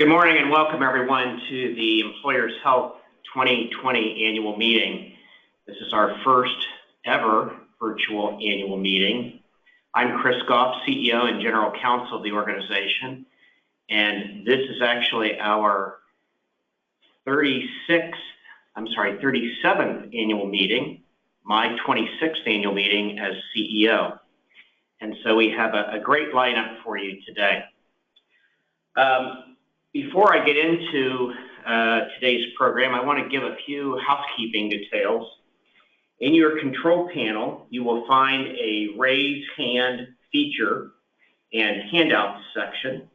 Good morning and welcome everyone to the Employers Health 2020 annual meeting. This is our first ever virtual annual meeting. I'm Chris Goff, CEO and General Counsel of the organization, and this is actually our 37th annual meeting, my 26th annual meeting as CEO. And so we have a great lineup for you today. Before I get into today's program, I want to give a few housekeeping details. In your control panel, you will find a raise hand feature and handouts section.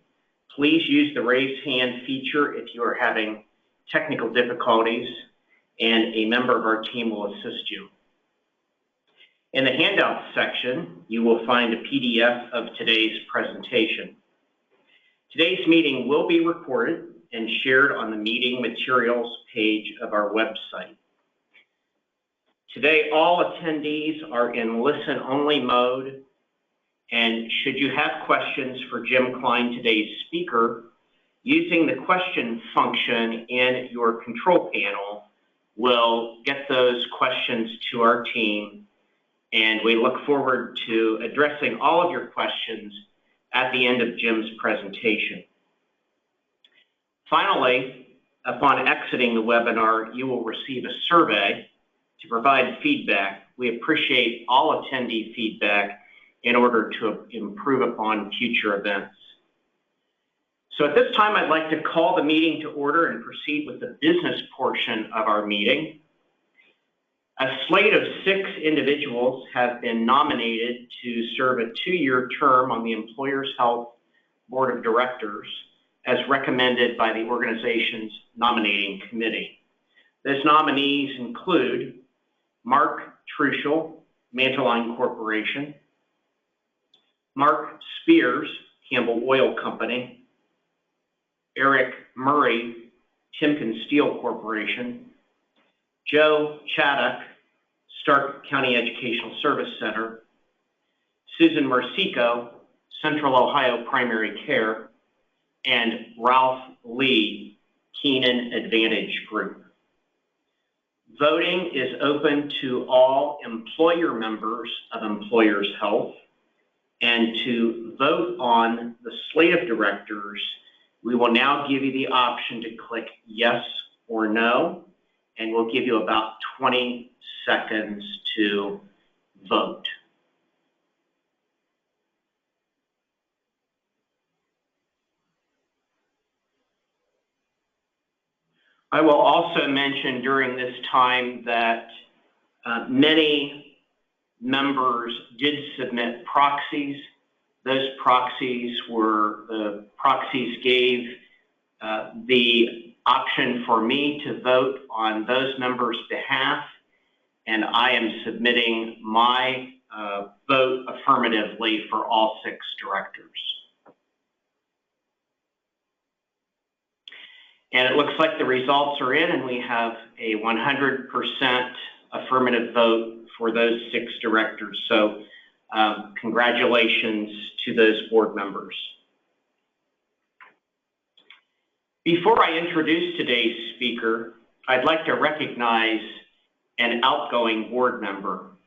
Please use the raise hand feature if you are having technical difficulties, and a member of our team will assist you. In the handouts section, you will find a PDF of today's presentation. Today's meeting will be recorded and shared on the meeting materials page of our website. Today, all attendees are in listen-only mode, and should you have questions for Jim Klein, today's speaker, using the question function in your control panel will get those questions to our team, and we look forward to addressing all of your questions at the end of Jim's presentation. Finally, upon exiting the webinar, you will receive a survey to provide feedback. We appreciate all attendee feedback in order to improve upon future events. So at this time, I'd like to call the meeting to order and proceed with the business portion of our meeting. A slate of 6 individuals have been nominated to serve a 2-year term on the Employers Health Board of Directors, as recommended by the organization's nominating committee. Those nominees include Mark Truschel, Manteline Corporation, Mark Spears, Campbell Oil Company, Eric Murray, Timken Steel Corporation, Joe Chaddock, Stark County Educational Service Center, Susan Marsico, Central Ohio Primary Care, and Ralph Lee, Keenan Advantage Group. Voting is open to all employer members of Employers Health, and to vote on the slate of directors, we will now give you the option to click yes or no, and we'll give you about 20 seconds to vote. I will also mention during this time that many members did submit proxies. Those proxies gave the option for me to vote on those members' behalf, and I am submitting my vote affirmatively for all 6 directors. And it looks like the results are in, and we have a 100% affirmative vote for those 6 directors. So congratulations to those board members. Before I introduce today's speaker, I'd like to recognize an outgoing board member.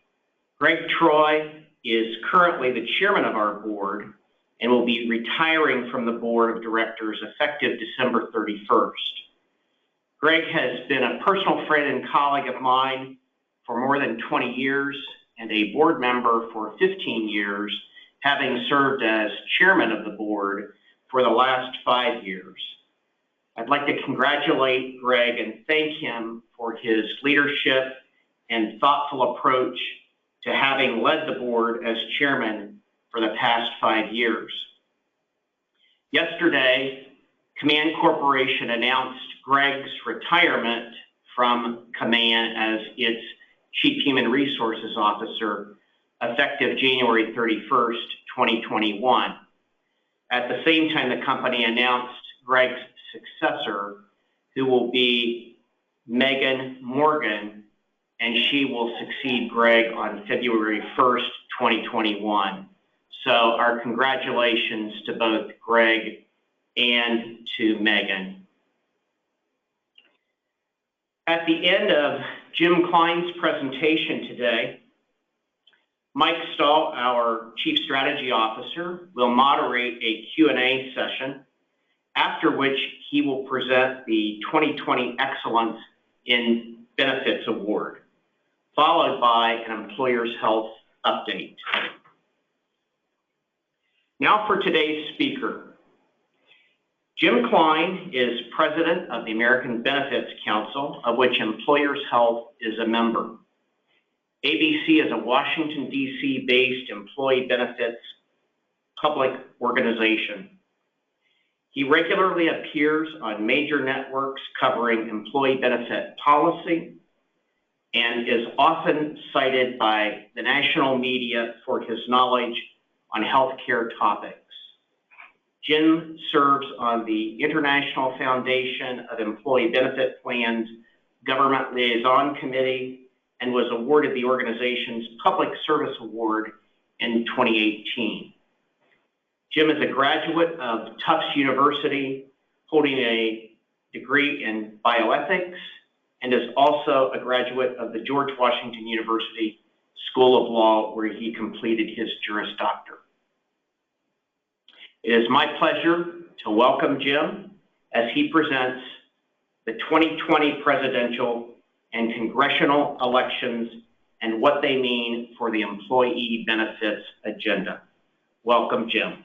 Greg Troy is currently the chairman of our board and will be retiring from the board of directors effective December 31st. Greg has been a personal friend and colleague of mine for more than 20 years and a board member for 15 years, having served as chairman of the board for the last 5 years. I'd like to congratulate Greg and thank him for his leadership and thoughtful approach to having led the board as chairman for the past 5 years. Yesterday, Command Corporation announced Greg's retirement from Command as its Chief Human Resources Officer, effective January 31st, 2021. At the same time, the company announced Greg's successor, who will be Megan Morgan, and she will succeed Greg on February 1st, 2021. So our congratulations to both Greg and to Megan. At the end of Jim Klein's presentation today, Mike Stahl, our Chief Strategy Officer, will moderate a Q&A session, after which he will present the 2020 Excellence in Benefits Award, followed by an Employers Health update. Now for today's speaker. Jim Klein is president of the American Benefits Council, of which Employers Health is a member. ABC is a Washington, D.C. based employee benefits public organization. He regularly appears on major networks covering employee benefit policy and is often cited by the national media for his knowledge on healthcare topics. Jim serves on the International Foundation of Employee Benefit Plans Government Liaison Committee and was awarded the organization's Public Service Award in 2018. Jim is a graduate of Tufts University, holding a degree in bioethics, and is also a graduate of the George Washington University School of Law, where he completed his Juris Doctor. It is my pleasure to welcome Jim as he presents the 2020 presidential and congressional elections and what they mean for the employee benefits agenda. Welcome, Jim.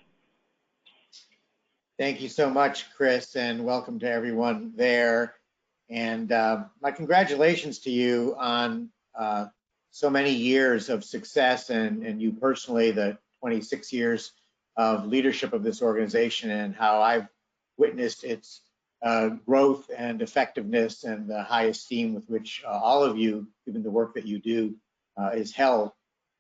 Thank you so much, Chris, and welcome to everyone there. And my congratulations to you on so many years of success and you personally, the 26 years of leadership of this organization and how I've witnessed its growth and effectiveness and the high esteem with which all of you, given the work that you do, is held.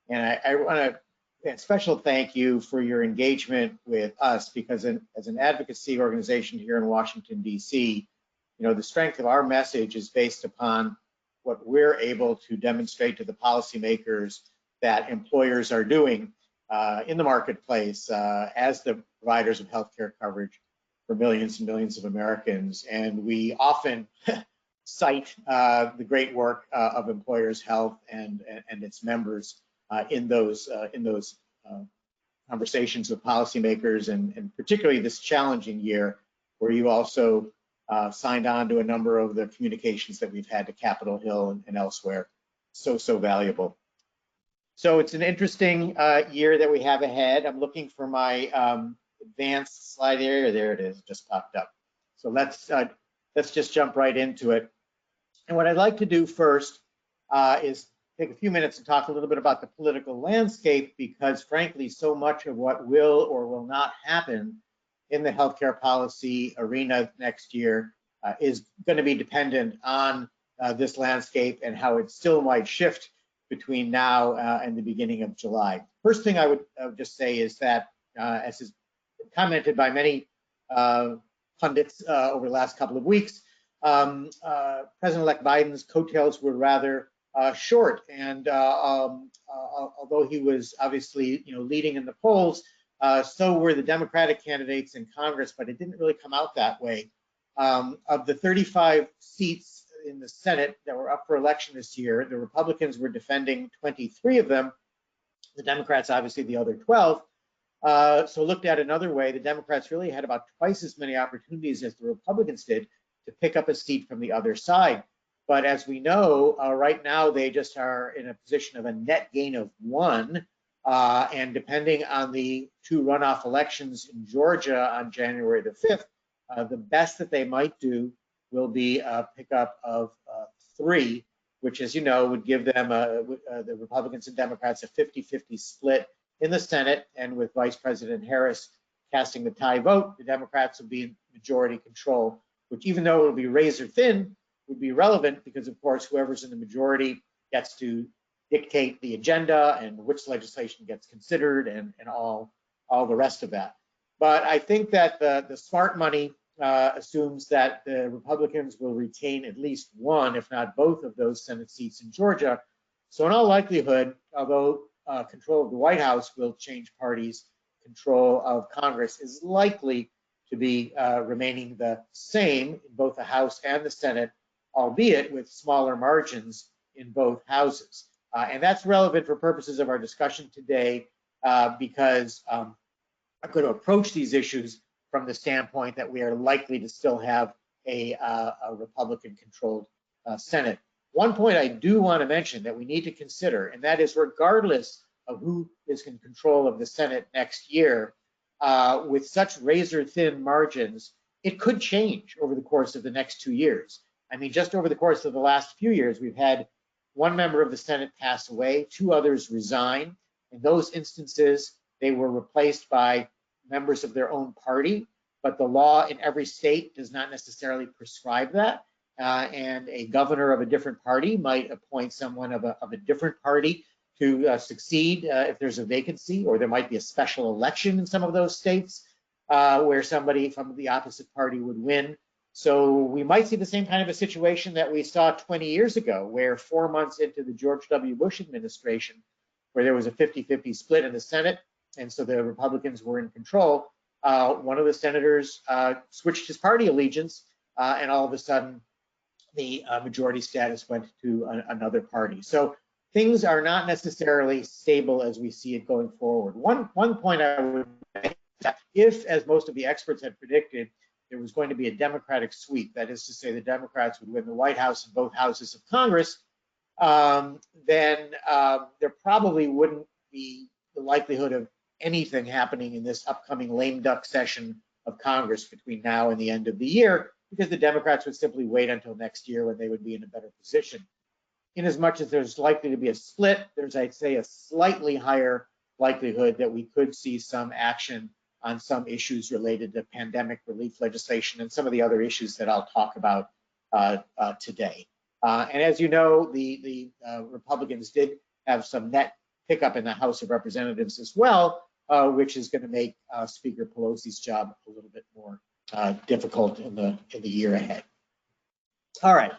And I want to a special thank you for your engagement with us, because as an advocacy organization here in Washington, D.C., you know, the strength of our message is based upon what we're able to demonstrate to the policymakers that employers are doing in the marketplace as the providers of healthcare coverage for millions and millions of Americans. And we often cite the great work of Employers Health and its members in those conversations with policymakers, and particularly this challenging year where you also signed on to a number of the communications that we've had to Capitol Hill and elsewhere. So valuable. So it's an interesting year that we have ahead. I'm looking for my advanced slide area. There it is, just popped up. So let's just jump right into it. And what I'd like to do first is take a few minutes and talk a little bit about the political landscape, because frankly, so much of what will or will not happen in the healthcare policy arena next year is going to be dependent on this landscape and how it still might shift between now and the beginning of July. First thing I would just say is that, as is commented by many pundits over the last couple of weeks, President-elect Biden's coattails were rather short, and although he was obviously, you know, leading in the polls, so were the Democratic candidates in Congress, but it didn't really come out that way. Of the 35 seats in the Senate that were up for election this year, the Republicans were defending 23 of them, the Democrats obviously the other 12. So looked at another way, the Democrats really had about twice as many opportunities as the Republicans did to pick up a seat from the other side. But as we know, right now they just are in a position of a net gain of 1. And depending on the 2 runoff elections in Georgia on January the 5th, the best that they might do will be a pickup of 3, which, as you know, would give them, the Republicans and Democrats, a 50-50 split in the Senate. And with Vice President Harris casting the tie vote, the Democrats will be in majority control, which, even though it will be razor thin, would be relevant because, of course, whoever's in the majority gets to dictate the agenda and which legislation gets considered and all the rest of that. But I think that the smart money assumes that the Republicans will retain at least 1, if not both, of those Senate seats in Georgia. So in all likelihood, although control of the White House will change parties, control of Congress is likely to be remaining the same in both the House and the Senate, albeit with smaller margins in both houses. And that's relevant for purposes of our discussion today because I'm going to approach these issues from the standpoint that we are likely to still have a Republican-controlled Senate. One point I do want to mention that we need to consider, and that is regardless of who is in control of the Senate next year, with such razor-thin margins, it could change over the course of the next 2 years. I mean, just over the course of the last few years, we've had one member of the Senate pass away, 2 others resign. In those instances, they were replaced by members of their own party, but the law in every state does not necessarily prescribe that. And a governor of a different party might appoint someone of a different party to succeed if there's a vacancy, or there might be a special election in some of those states where somebody from the opposite party would win. So we might see the same kind of a situation that we saw 20 years ago, where 4 months into the George W. Bush administration, where there was a 50-50 split in the Senate, and so the Republicans were in control, one of the senators switched his party allegiance, and all of a sudden the majority status went to another party. So things are not necessarily stable as we see it going forward. One point I would make is that if, as most of the experts had predicted, there was going to be a Democratic sweep, that is to say the Democrats would win the White House and both houses of Congress, then there probably wouldn't be the likelihood of anything happening in this upcoming lame duck session of Congress between now and the end of the year, because the Democrats would simply wait until next year when they would be in a better position. In as much as there's likely to be a split, there's, I'd say, a slightly higher likelihood that we could see some action on some issues related to pandemic relief legislation and some of the other issues that I'll talk about today. And as you know, the Republicans did have some net pickup in the House of Representatives as well, which is going to make Speaker Pelosi's job a little bit more difficult in the year ahead. All right.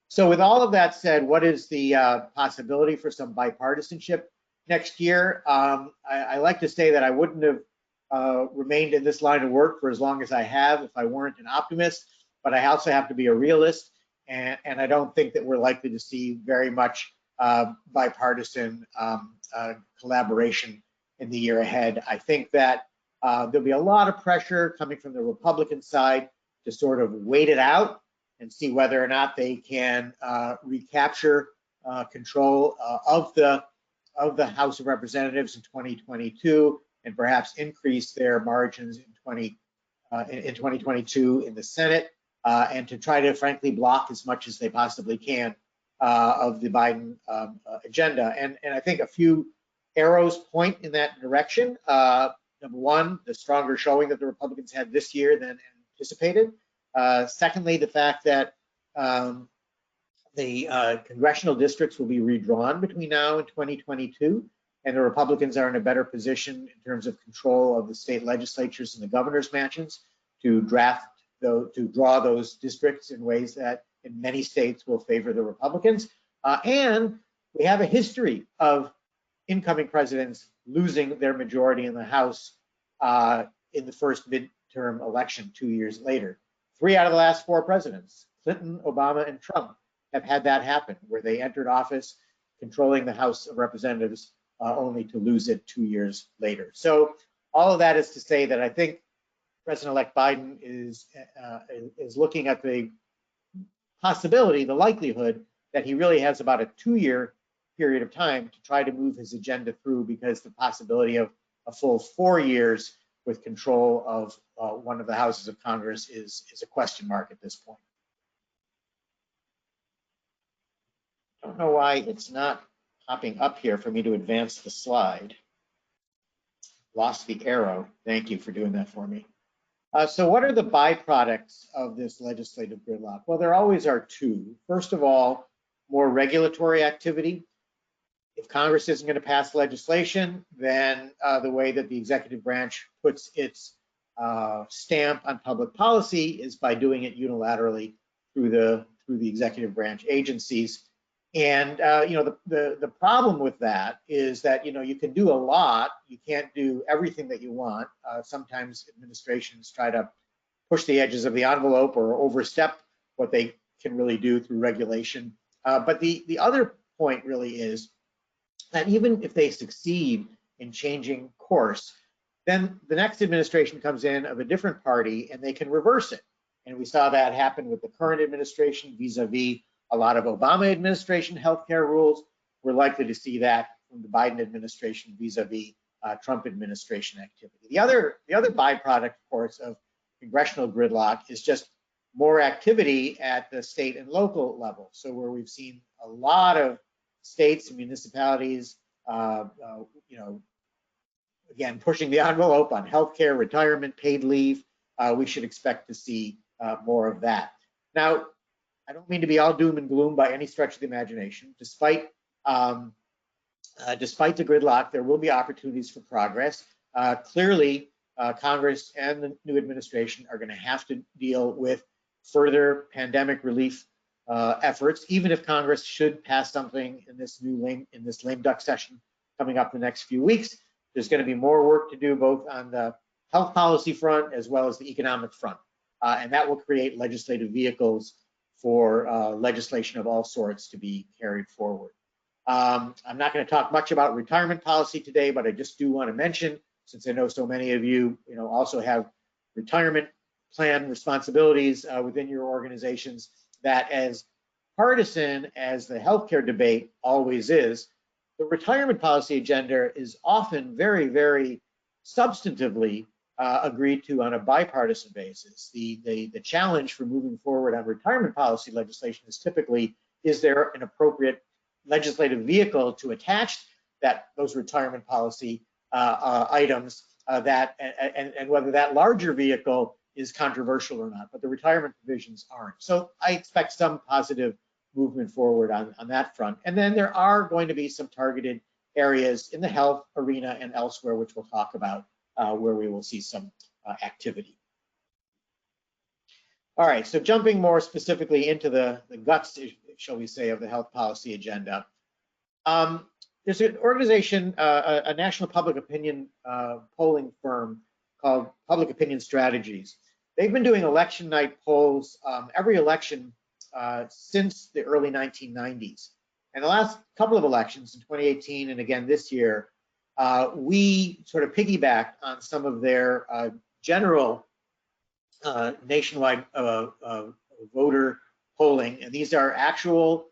So with all of that said, what is the possibility for some bipartisanship next year? I like to say that I wouldn't have remained in this line of work for as long as I have if I weren't an optimist, but I also have to be a realist, and I don't think that we're likely to see very much bipartisan collaboration in the year ahead. I think that there'll be a lot of pressure coming from the Republican side to sort of wait it out and see whether or not they can recapture control of the House of Representatives in 2022 and perhaps increase their margins in 2022 in the Senate, and to try to frankly block as much as they possibly can of the Biden agenda. And I think a few arrows point in that direction. Number one, the stronger showing that the Republicans had this year than anticipated. Secondly, the fact that the congressional districts will be redrawn between now and 2022, and the Republicans are in a better position in terms of control of the state legislatures and the governor's mansions to draw those districts in ways that in many states will favor the Republicans. And we have a history of incoming presidents losing their majority in the House in the first midterm election 2 years later. 3 out of the last 4 presidents, Clinton, Obama, and Trump, have had that happen, where they entered office controlling the House of Representatives only to lose it 2 years later. So all of that is to say that I think President-elect Biden is looking at the possibility, the likelihood, that he really has about a 2-year period of time to try to move his agenda through, because the possibility of a full 4 years with control of one of the houses of Congress is a question mark at this point. I don't know why it's not popping up here for me to advance the slide. Lost the arrow. Thank you for doing that for me. So what are the byproducts of this legislative gridlock? Well, there always are 2. First of all, more regulatory activity. If Congress isn't going to pass legislation, then the way that the executive branch puts its stamp on public policy is by doing it unilaterally through the executive branch agencies. And the problem with that is that you can do a lot, you can't do everything that you want. Sometimes administrations try to push the edges of the envelope or overstep what they can really do through regulation. But the other point really is that even if they succeed in changing course, then the next administration comes in of a different party and they can reverse it. And we saw that happen with the current administration vis-a-vis a lot of Obama administration healthcare rules. We're likely to see that from the Biden administration vis-a-vis Trump administration activity. The other byproduct, of course, of congressional gridlock is just more activity at the state and local level. So where we've seen a lot of states and municipalities, again, pushing the envelope on healthcare, retirement, paid leave, we should expect to see more of that. Now, I don't mean to be all doom and gloom by any stretch of the imagination. Despite the gridlock, there will be opportunities for progress. Clearly, Congress and the new administration are going to have to deal with further pandemic relief efforts, even if Congress should pass something in this lame duck session coming up the next few weeks. There's going to be more work to do both on the health policy front as well as the economic front, and that will create legislative vehicles for legislation of all sorts to be carried forward. I'm not going to talk much about retirement policy today, but I just do want to mention, since I know so many of you, also have retirement plan responsibilities within your organizations, that as partisan as the healthcare debate always is, the retirement policy agenda is often very, very substantively agreed to on a bipartisan basis. The challenge for moving forward on retirement policy legislation is typically, is there an appropriate legislative vehicle to attach those retirement policy items and whether that larger vehicle is controversial or not, but the retirement provisions aren't. So I expect some positive movement forward on that front. And then there are going to be some targeted areas in the health arena and elsewhere, which we'll talk about, where we will see some activity. All right, so jumping more specifically into the guts, shall we say, of the health policy agenda. There's an organization, a national public opinion polling firm called Public Opinion Strategies. They've been doing election night polls every election since the early 1990s. And the last couple of elections in 2018 and again this year, we sort of piggybacked on some of their general nationwide voter polling. And these are actual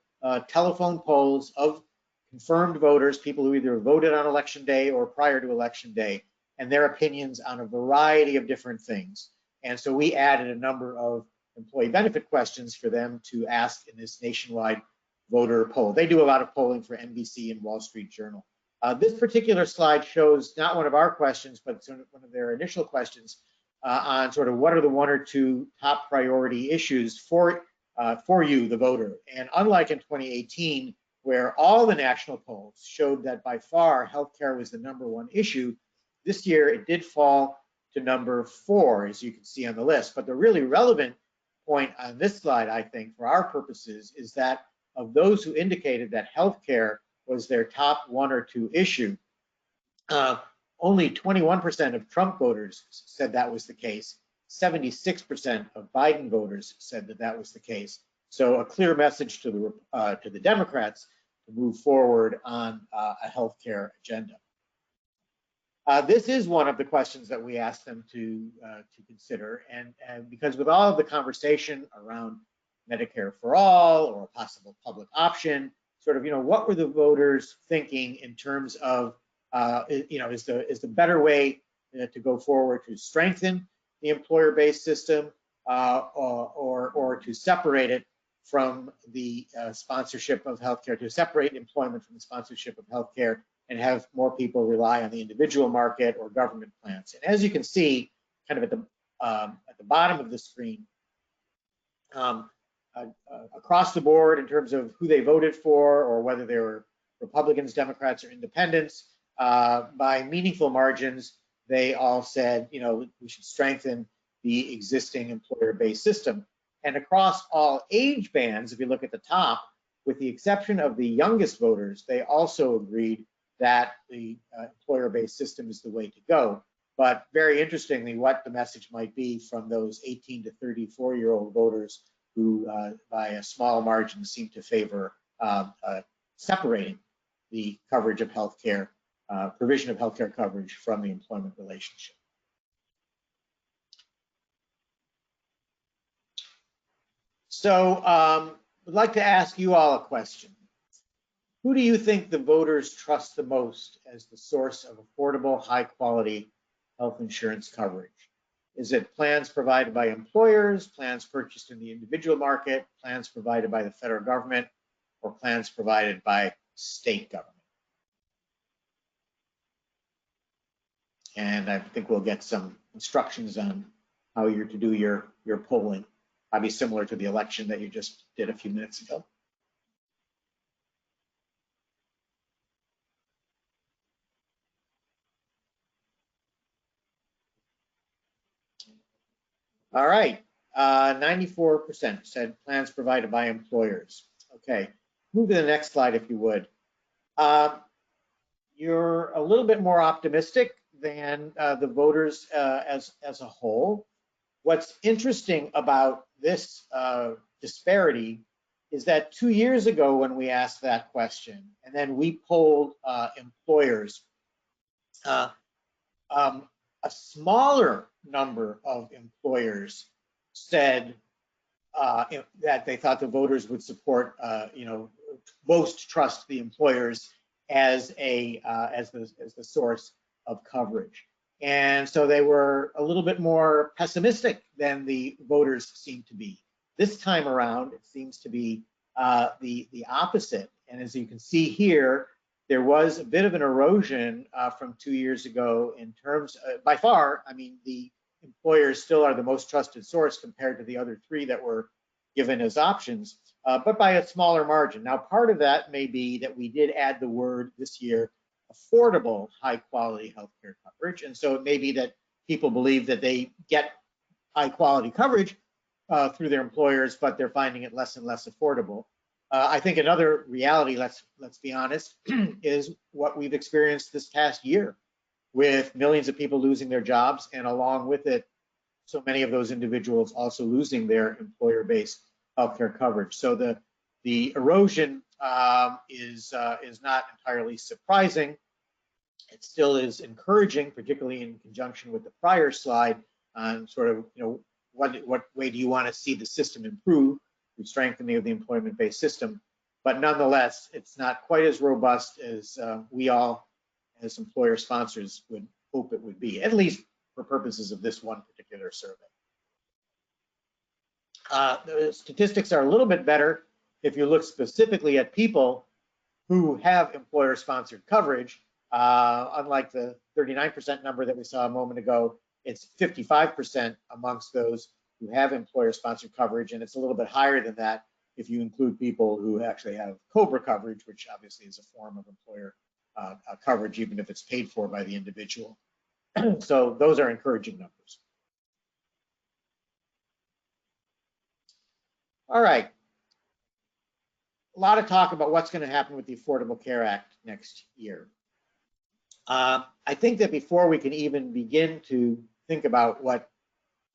telephone polls of confirmed voters, people who either voted on election day or prior to election day, and their opinions on a variety of different things. And so we added a number of employee benefit questions for them to ask in this nationwide voter poll. They do a lot of polling for NBC and Wall Street Journal. This particular slide shows not one of our questions, but one of their initial questions on sort of what are the one or two top priority issues for you, the voter. And unlike in 2018, where all the national polls showed that by far healthcare was the #1 issue, this year it did fall to number 4, as you can see on the list. But the really relevant point on this slide, I think, for our purposes, is that of those who indicated that healthcare was their top 1 or 2 issue, only 21% of Trump voters said that was the case. 76% of Biden voters said that that was the case. So a clear message to the Democrats to move forward on a healthcare agenda. This is one of the questions that we asked them to consider, and because with all of the conversation around Medicare for all or a possible public option, sort of, what were the voters thinking in terms of, is the better way to go forward to strengthen the employer-based system or to separate it from the sponsorship of healthcare, to separate employment from the sponsorship of healthcare and have more people rely on the individual market or government plans. And as you can see, kind of at the bottom of the screen, across the board in terms of who they voted for or whether they were Republicans, Democrats, or independents, by meaningful margins, they all said, we should strengthen the existing employer-based system. And across all age bands, if you look at the top, with the exception of the youngest voters, they also agreed that the employer-based system is the way to go. But very interestingly, what the message might be from those 18 to 34-year-old voters who, by a small margin, seem to favor separating the coverage of healthcare, provision of healthcare coverage from the employment relationship. So I'd like to ask you all a question. Who do you think the voters trust the most as the source of affordable, high-quality health insurance coverage? Is it plans provided by employers, plans purchased in the individual market, plans provided by the federal government, or plans provided by state government? And I think we'll get some instructions on how you're to do your polling. Probably similar to the election that you just did a few minutes ago. All right, 94% said plans provided by employers. Okay, move to the next slide if you would. You're a little bit more optimistic than the voters as a whole. What's interesting about this disparity is that 2 years ago when we asked that question, and then we polled employers, a smaller number of employers said that they thought the voters would support, most trust the employers as the source of coverage. And so they were a little bit more pessimistic than the voters seem to be. This time around, it seems to be the opposite. And as you can see here, there was a bit of an erosion from 2 years ago in terms, by far, I mean, the employers still are the most trusted source compared to the other three that were given as options, but by a smaller margin. Now, part of that may be that we did add the word this year, affordable, high-quality healthcare coverage. And so it may be that people believe that they get high-quality coverage through their employers, but they're finding it less and less affordable. I think another reality, let's be honest, is what we've experienced this past year with millions of people losing their jobs, and along with it, so many of those individuals also losing their employer-based healthcare coverage. So the erosion is not entirely surprising. It still is encouraging, particularly in conjunction with the prior slide on sort of, what way do you want to see the system improve through strengthening of the employment-based system. But nonetheless, it's not quite as robust as we all, as employer sponsors, would hope it would be, at least for purposes of this one particular survey. The statistics are a little bit better if you look specifically at people who have employer-sponsored coverage. Unlike the 39% number that we saw a moment ago, it's 55% amongst those who have employer-sponsored coverage, and it's a little bit higher than that if you include people who actually have COBRA coverage, which obviously is a form of employer coverage, even if it's paid for by the individual. So those are encouraging numbers. All right. A lot of talk about what's going to happen with the Affordable Care Act next year. I think that before we can even begin to think about what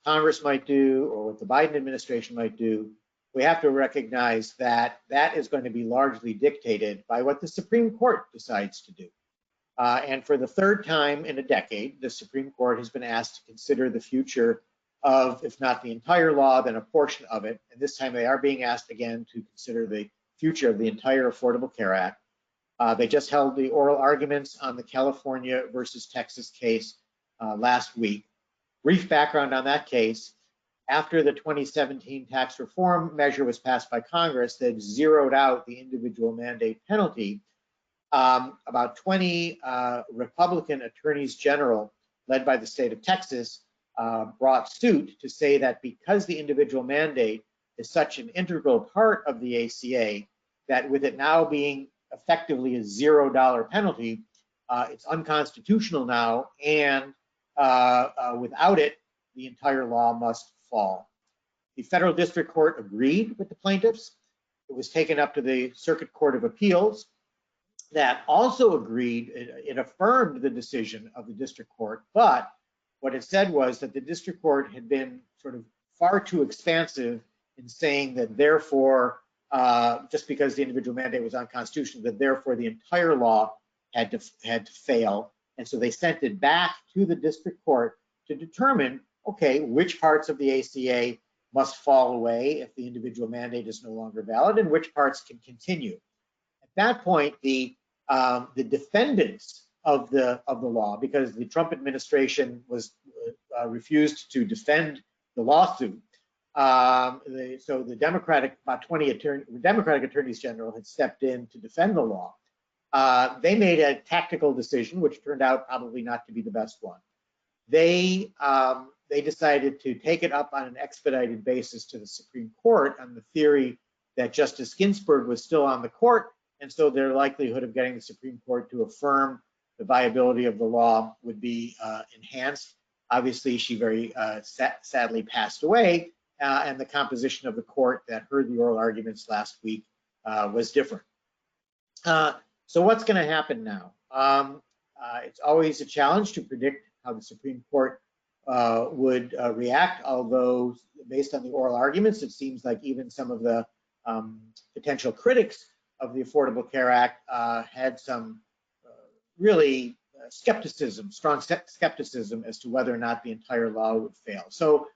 Congress might do or what the Biden administration might do, we have to recognize that that is going to be largely dictated by what the Supreme Court decides to do. And for the third time in a decade, the Supreme Court has been asked to consider the future of, if not the entire law, then a portion of it. And this time they are being asked again to consider the future of the entire Affordable Care Act. They just held the oral arguments on the California versus Texas case last week. Brief background on that case: after the 2017 tax reform measure was passed by Congress that zeroed out the individual mandate penalty, about 20 Republican attorneys general led by the state of Texas brought suit to say that because the individual mandate is such an integral part of the ACA, that with it now being effectively a $0 penalty, it's unconstitutional now, and without it, the entire law must fall. The federal district court agreed with the plaintiffs. It was taken up to the Circuit Court of Appeals that also agreed. It affirmed the decision of the district court, but what it said was that the district court had been sort of far too expansive in saying that therefore, just because the individual mandate was unconstitutional, that therefore the entire law had to fail. And so they sent it back to the district court to determine, okay, which parts of the ACA must fall away if the individual mandate is no longer valid, and which parts can continue. At that point, the defendants of the law, because the Trump administration was refused to defend the lawsuit, so the Democratic, about 20 Democratic attorneys general had stepped in to defend the law. They made a tactical decision, which turned out probably not to be the best one. They decided to take it up on an expedited basis to the Supreme Court on the theory that Justice Ginsburg was still on the court, and so their likelihood of getting the Supreme Court to affirm the viability of the law would be enhanced. Obviously, she very sadly passed away, and the composition of the court that heard the oral arguments last week was different. So what's going to happen now? It's always a challenge to predict how the Supreme Court would react, although based on the oral arguments, it seems like even some of the potential critics of the Affordable Care Act had some really strong skepticism as to whether or not the entire law would fail. So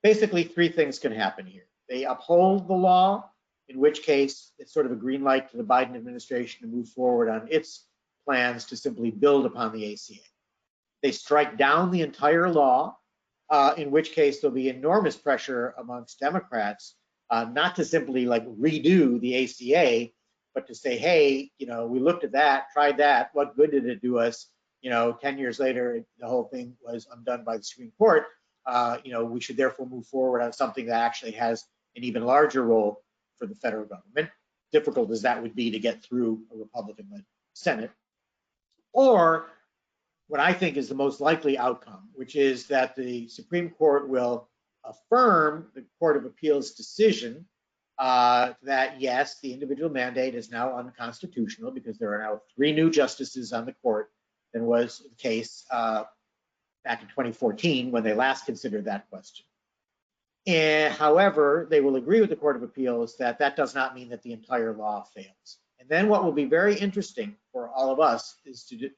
basically, three things can happen here. They uphold the law, in which case it's sort of a green light to the Biden administration to move forward on its plans to simply build upon the ACA. They strike down the entire law, in which case there'll be enormous pressure amongst Democrats not to simply like redo the ACA, but to say, hey, we looked at that, tried that, what good did it do us? 10 years later, the whole thing was undone by the Supreme Court. We should therefore move forward on something that actually has an even larger role for the federal government, difficult as that would be to get through a Republican-led Senate. Or what I think is the most likely outcome, which is that the Supreme Court will affirm the Court of Appeals decision that yes, the individual mandate is now unconstitutional because there are now 3 new justices on the court than was the case back in 2014 when they last considered that question. And however, they will agree with the Court of Appeals that that does not mean that the entire law fails. And then what will be very interesting for all of us is to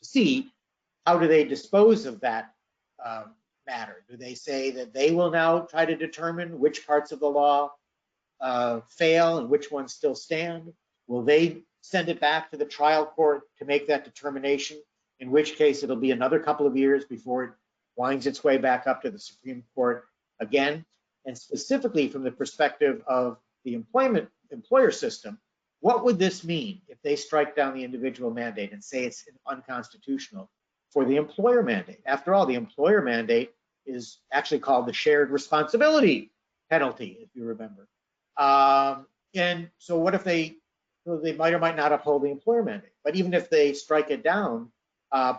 see how do they dispose of that matter. Do they say that they will now try to determine which parts of the law fail and which ones still stand? Will they send it back to the trial court to make that determination, in which case it'll be another couple of years before it winds its way back up to the Supreme Court again? And specifically from the perspective of the employer system, what would this mean if they strike down the individual mandate and say it's unconstitutional for the employer mandate? After all, the employer mandate is actually called the shared responsibility penalty, if you remember. And so what if they might or might not uphold the employer mandate? But even if they strike it down,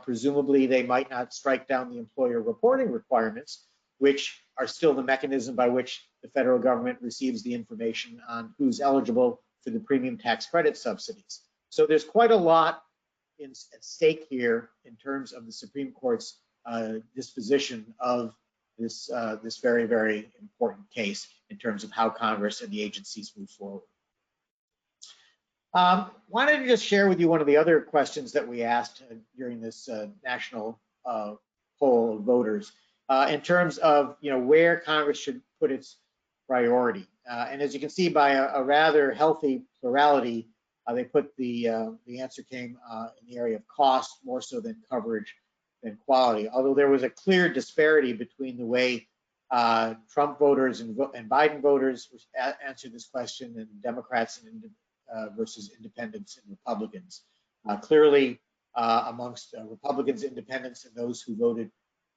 presumably they might not strike down the employer reporting requirements, which are still the mechanism by which the federal government receives the information on who's eligible for the premium tax credit subsidies. So there's quite a lot at stake here in terms of the Supreme Court's disposition of this very, very important case in terms of how Congress and the agencies move forward. Wanted to just share with you one of the other questions that we asked during this national poll of voters in terms of where Congress should put its priority. And as you can see by a rather healthy plurality, they put the answer came in the area of cost more so than coverage than quality. Although there was a clear disparity between the way Trump voters and Biden voters answered this question, and Democrats and versus independents and Republicans. Clearly, amongst Republicans, independents, and those who voted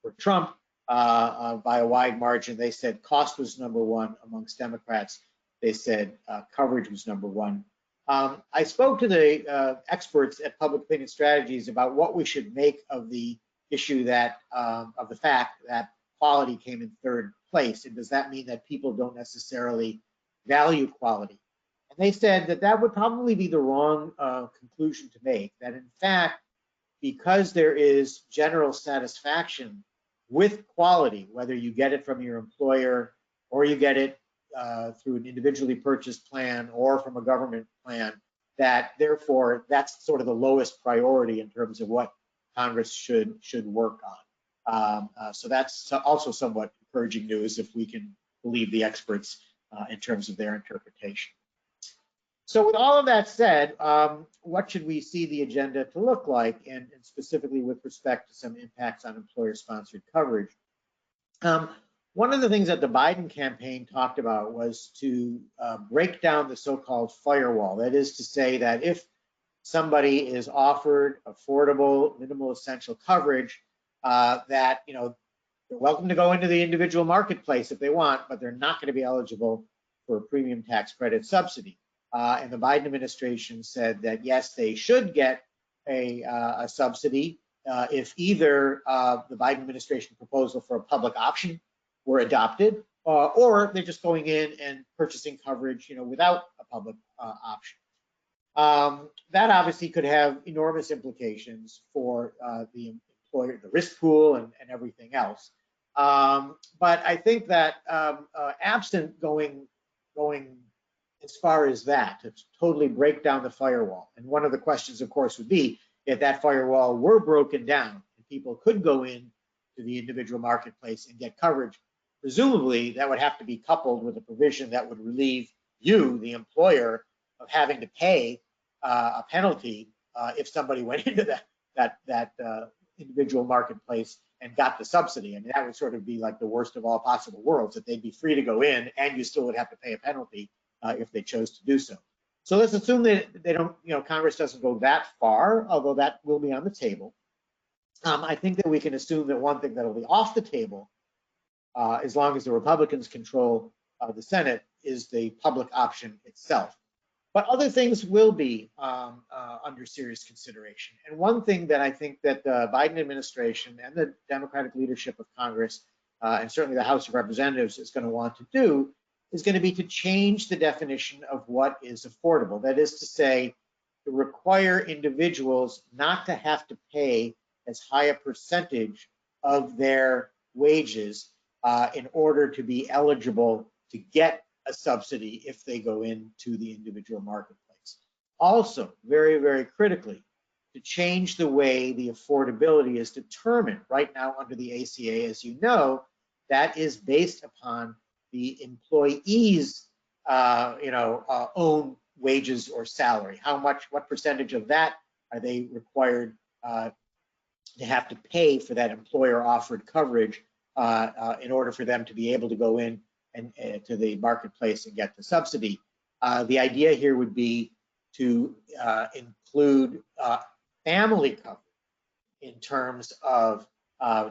for Trump by a wide margin, they said cost was number one. Amongst Democrats, they said coverage was number one. I spoke to the experts at Public Opinion Strategies about what we should make of the issue that of the fact that quality came in third place, and does that mean that people don't necessarily value quality? And they said that that would probably be the wrong conclusion to make, that in fact, because there is general satisfaction with quality, whether you get it from your employer or you get it through an individually purchased plan or from a government plan, that therefore that's sort of the lowest priority in terms of what Congress should work on. So that's also somewhat encouraging news if we can believe the experts in terms of their interpretation. So with all of that said, what should we see the agenda to look like, and specifically with respect to some impacts on employer-sponsored coverage? One of the things that the Biden campaign talked about was to break down the so-called firewall. That is to say that if somebody is offered affordable, minimal essential coverage, that they're welcome to go into the individual marketplace if they want, but they're not going to be eligible for a premium tax credit subsidy. And the Biden administration said that yes, they should get a subsidy if either the Biden administration proposal for a public option were adopted, or they're just going in and purchasing coverage, without a public option. That obviously could have enormous implications for the employer, the risk pool, and everything else. But I think that absent going as far as that, to totally break down the firewall. And one of the questions, of course, would be if that firewall were broken down and people could go in to the individual marketplace and get coverage, presumably that would have to be coupled with a provision that would relieve you, the employer, of having to pay a penalty if somebody went into that individual marketplace and got the subsidy. I mean, that would sort of be like the worst of all possible worlds, that they'd be free to go in and you still would have to pay a penalty if they chose to do so. So let's assume that they don't, Congress doesn't go that far, although that will be on the table. I think that we can assume that one thing that will be off the table, as long as the Republicans control the Senate, is the public option itself. But other things will be under serious consideration. And one thing that I think that the Biden administration and the Democratic leadership of Congress, and certainly the House of Representatives, is going to want to do is going to be to change the definition of what is affordable. That is to say, to require individuals not to have to pay as high a percentage of their wages in order to be eligible to get a subsidy if they go into the individual marketplace. Also, very, very critically, to change the way the affordability is determined. Right now under the ACA, as you know, that is based upon the employee's own wages or salary. What percentage of that are they required to have to pay for that employer offered coverage in order for them to be able to go in and to the marketplace and get the subsidy? The idea here would be to include family coverage in terms of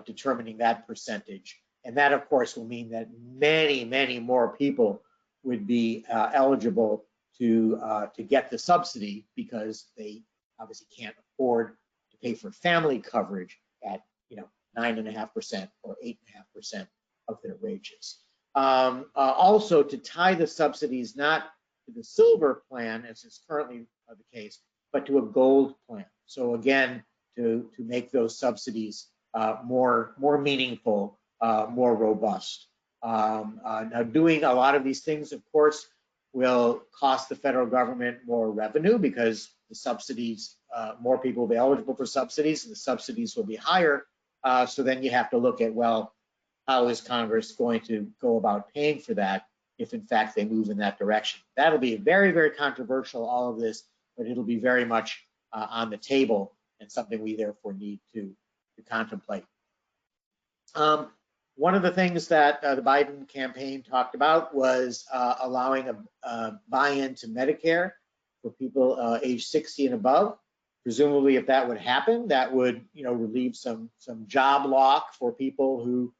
determining that percentage. And that, of course, will mean that many, many more people would be eligible to get the subsidy because they obviously can't afford to pay for family coverage at 9.5% or 8.5% of their wages. Also, to tie the subsidies not to the silver plan, as is currently the case, but to a gold plan. So again, to make those subsidies more meaningful, more robust. Now, doing a lot of these things, of course, will cost the federal government more revenue because the subsidies, more people will be eligible for subsidies, and the subsidies will be higher. So then you have to look at, well, how is Congress going to go about paying for that if in fact they move in that direction? That'll be very, very controversial, all of this, but it'll be very much on the table and something we therefore need to contemplate. One of the things that the Biden campaign talked about was allowing a buy-in to Medicare for people age 60 and above. Presumably, if that would happen, that would relieve some job lock for people who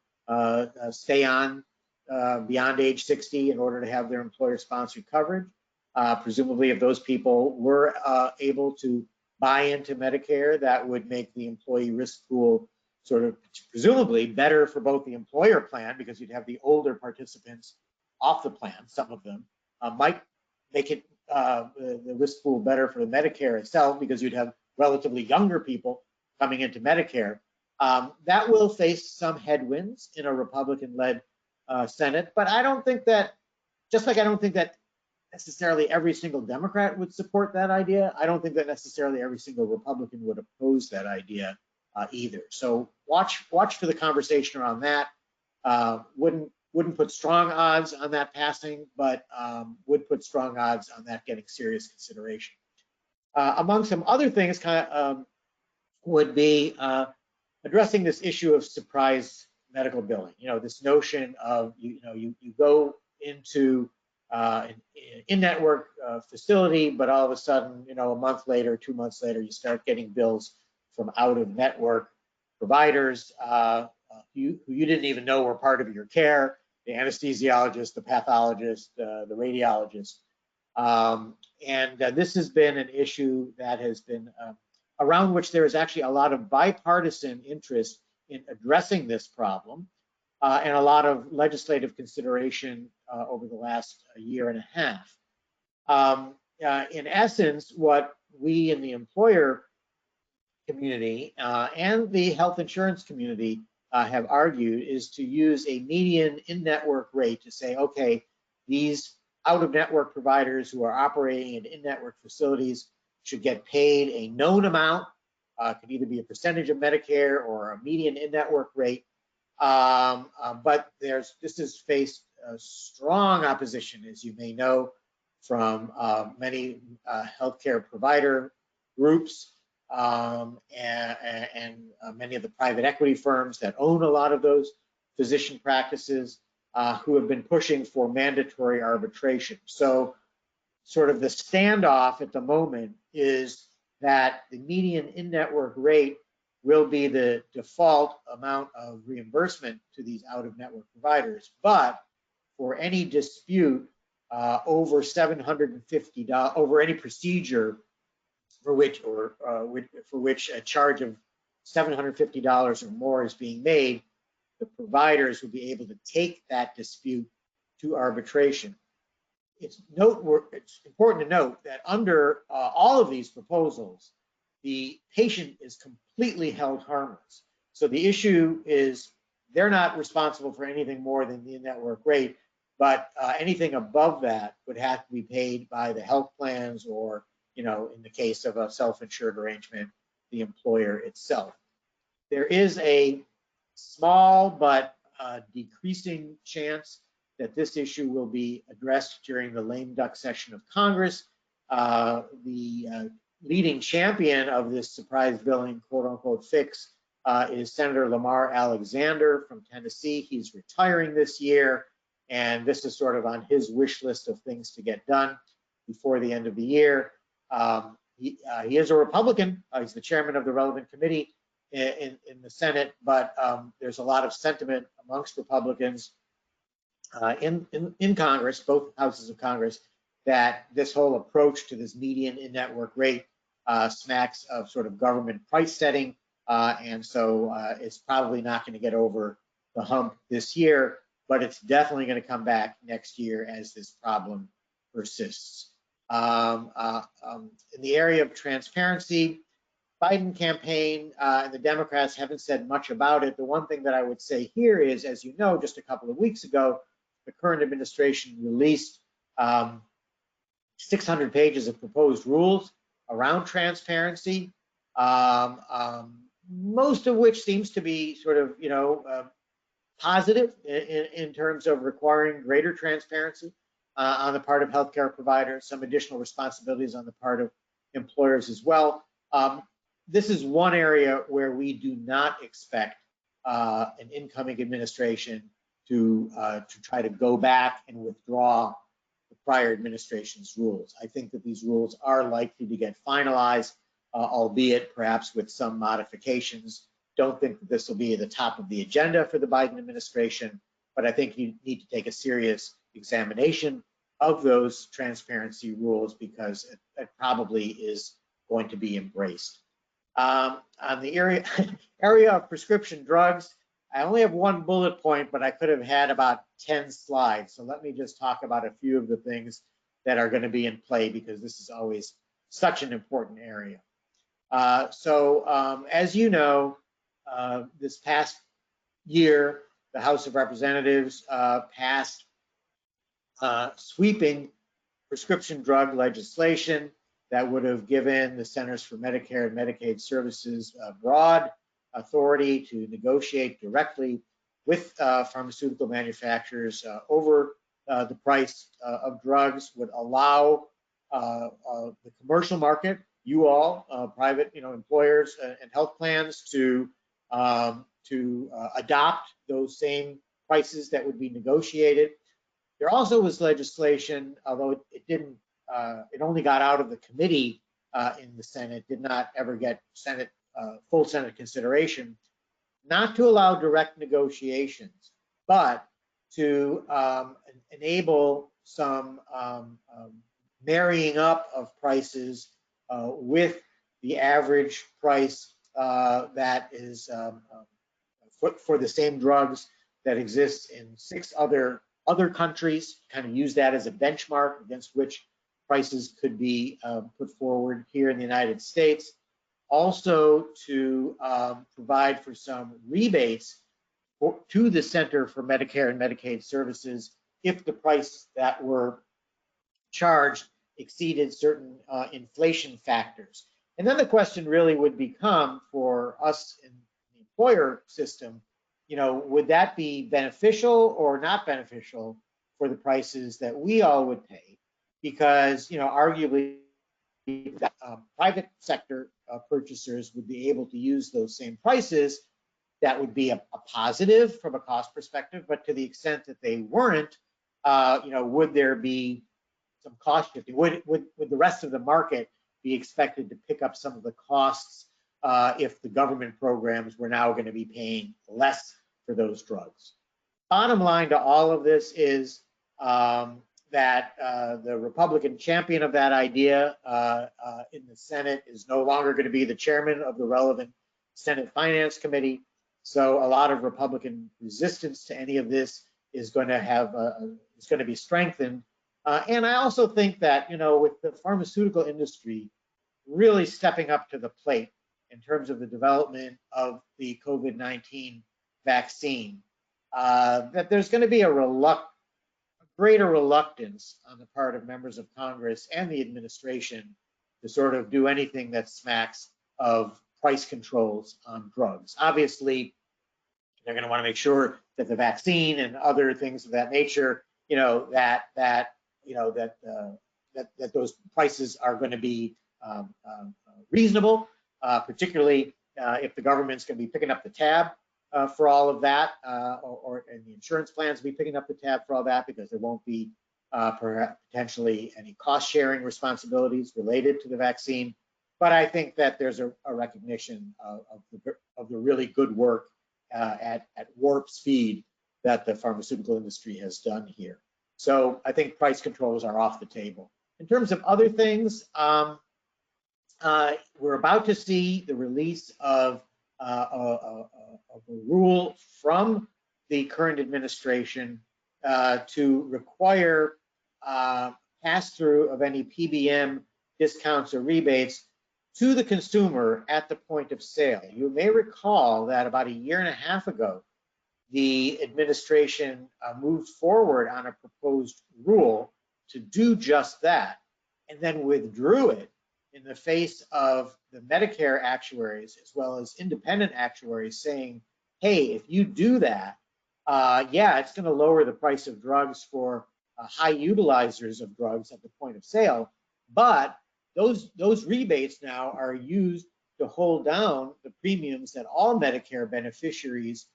stay on beyond age 60 in order to have their employer-sponsored coverage. Presumably, if those people were able to buy into Medicare, that would make the employee risk pool sort of presumably better for both the employer plan, because you'd have the older participants off the plan. Some of them might make it the risk pool better for the Medicare itself, because you'd have relatively younger people coming into Medicare. That will face some headwinds in a Republican-led Senate, but I don't think that, just like I don't think that necessarily every single Democrat would support that idea, I don't think that necessarily every single Republican would oppose that idea either. So watch for the conversation around that. Wouldn't put strong odds on that passing, but would put strong odds on that getting serious consideration. Among some other things, would be addressing this issue of surprise medical billing. You know, this notion of you go into an in-network facility, but all of a sudden, you know, a month later, 2 months later, you start getting bills from out-of-network providers who you didn't even know were part of your care, the anesthesiologist, the pathologist, the radiologist. And this has been an issue that has been around which there is actually a lot of bipartisan interest in addressing this problem and a lot of legislative consideration over the last year and a half. In essence, what we in the employer community and the health insurance community have argued is to use a median in-network rate to say, okay, these out-of-network providers who are operating in in-network facilities should get paid a known amount, could either be a percentage of Medicare or a median in-network rate. But this has faced strong opposition, as you may know, from many healthcare provider groups and many of the private equity firms that own a lot of those physician practices who have been pushing for mandatory arbitration. So sort of the standoff at the moment is that the median in-network rate will be the default amount of reimbursement to these out-of-network providers, but for any dispute over $750 over any procedure for which a charge of $750 or more is being made, the providers will be able to take that dispute to arbitration. It's important to note that under all of these proposals, the patient is completely held harmless. So the issue is they're not responsible for anything more than the in-network rate, but anything above that would have to be paid by the health plans or, you know, in the case of a self-insured arrangement, the employer itself. There is a small but decreasing chance that this issue will be addressed during the lame duck session of Congress. The leading champion of this surprise billing, quote unquote, fix is Senator Lamar Alexander from Tennessee. He's retiring this year, and this is sort of on his wish list of things to get done before the end of the year. He is a Republican. He's the chairman of the relevant committee in the Senate, but there's a lot of sentiment amongst Republicans in Congress, both houses of Congress, that this whole approach to this median in-network rate smacks of sort of government price setting, and so it's probably not going to get over the hump this year, but it's definitely going to come back next year as this problem persists. In the area of transparency, Biden campaign and the Democrats haven't said much about it. The one thing that I would say here is, as you know, just a couple of weeks ago, the current administration released 600 pages of proposed rules around transparency, most of which seems to be sort of, you know, positive in terms of requiring greater transparency on the part of healthcare providers, some additional responsibilities on the part of employers as well. This is one area where we do not expect an incoming administration to try to go back and withdraw the prior administration's rules. I think that these rules are likely to get finalized, albeit perhaps with some modifications. Don't think that this will be at the top of the agenda for the Biden administration, but I think you need to take a serious examination of those transparency rules because it probably is going to be embraced. On the area of prescription drugs, I only have one bullet point, but I could have had about 10 slides. So let me just talk about a few of the things that are going to be in play because this is always such an important area. As you know, this past year, the House of Representatives passed sweeping prescription drug legislation that would have given the Centers for Medicare and Medicaid Services broad authority to negotiate directly with pharmaceutical manufacturers over the price of drugs, would allow the commercial market, you all, private, employers and health plans to adopt those same prices that would be negotiated. There also was legislation, although it didn't, it only got out of the committee in the Senate, did not ever get full Senate consideration, not to allow direct negotiations, but to enable some marrying up of prices with the average price that is for the same drugs that exists in 6 other countries, kind of use that as a benchmark against which prices could be put forward here in the United States. Also to provide for some rebates to the Center for Medicare and Medicaid Services if the price that were charged exceeded certain inflation factors. And then the question really would become for us in the employer system, would that be beneficial or not beneficial for the prices that we all would pay? Because, arguably, private sector purchasers would be able to use those same prices. That would be a positive from a cost perspective, but to the extent that they weren't, would there be some cost shifting? Would the rest of the market be expected to pick up some of the costs if the government programs were now going to be paying less for those drugs? Bottom line to all of this is that the Republican champion of that idea in the Senate is no longer going to be the chairman of the relevant Senate Finance Committee. So a lot of Republican resistance to any of this is going to be strengthened. And I also think that, with the pharmaceutical industry really stepping up to the plate in terms of the development of the COVID-19 vaccine, that there's going to be a greater reluctance on the part of members of Congress and the administration to sort of do anything that smacks of price controls on drugs. Obviously, they're going to want to make sure that the vaccine and other things of that nature, that those prices are going to be reasonable, particularly if the government's going to be picking up the tab for all of that, and the insurance plans will be picking up the tab for all that, because there won't be potentially any cost sharing responsibilities related to the vaccine. But I think that there's a recognition of the really good work at warp speed that the pharmaceutical industry has done here. So I think price controls are off the table. In terms of other things, we're about to see the release of a rule from the current administration to require pass-through of any PBM discounts or rebates to the consumer at the point of sale. You may recall that about 1.5 years ago, the administration moved forward on a proposed rule to do just that, and then withdrew it in the face of the Medicare actuaries as well as independent actuaries saying, hey, if you do that, yeah, it's going to lower the price of drugs for high utilizers of drugs at the point of sale, but those rebates now are used to hold down the premiums that all Medicare beneficiaries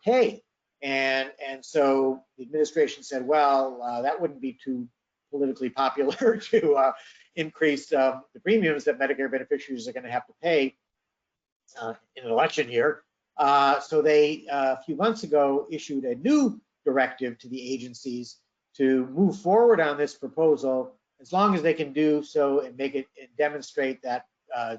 pay. And so the administration said, well, that wouldn't be too politically popular to increase the premiums that Medicare beneficiaries are going to have to pay in an election year. So they, a few months ago, issued a new directive to the agencies to move forward on this proposal, as long as they can do so and make it and demonstrate that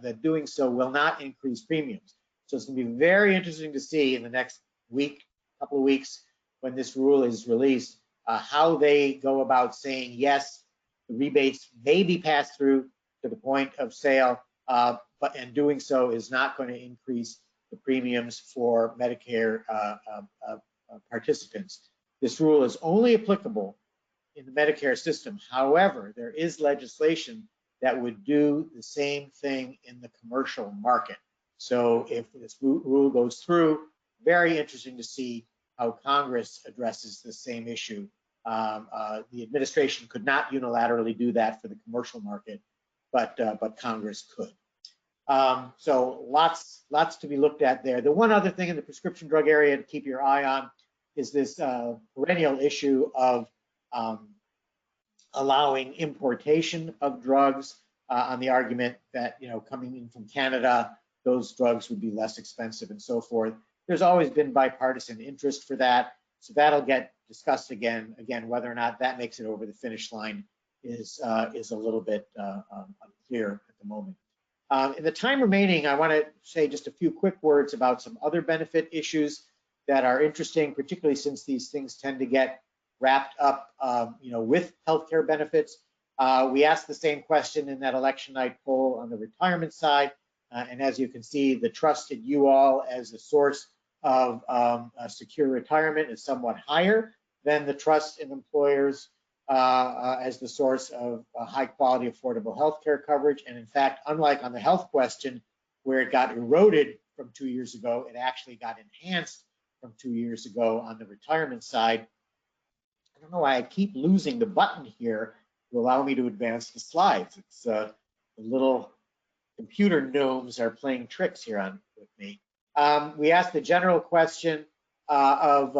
that doing so will not increase premiums. So it's going to be very interesting to see in the next week, couple of weeks, when this rule is released, how they go about saying, yes, the rebates may be passed through to the point of sale, but in doing so is not going to increase the premiums for Medicare participants. This rule is only applicable in the Medicare system. However, there is legislation that would do the same thing in the commercial market. So if this rule goes through, very interesting to see how Congress addresses the same issue. The administration could not unilaterally do that for the commercial market, but Congress could. So lots to be looked at there. The one other thing in the prescription drug area to keep your eye on is this perennial issue of allowing importation of drugs on the argument that, coming in from Canada, those drugs would be less expensive and so forth. There's always been bipartisan interest for that. So that'll get discussed again. Again, whether or not that makes it over the finish line is a little bit unclear at the moment. In the time remaining, I want to say just a few quick words about some other benefit issues that are interesting, particularly since these things tend to get wrapped up, with healthcare benefits. We asked the same question in that election night poll on the retirement side, and as you can see, the trust in you all as a source of a secure retirement is somewhat higher than the trust in employers as the source of high quality, affordable healthcare coverage. And in fact, unlike on the health question, where it got eroded from 2 years ago, it actually got enhanced from 2 years ago on the retirement side. I don't know why I keep losing the button here to allow me to advance the slides. It's the little computer gnomes are playing tricks here with me. We asked the general question of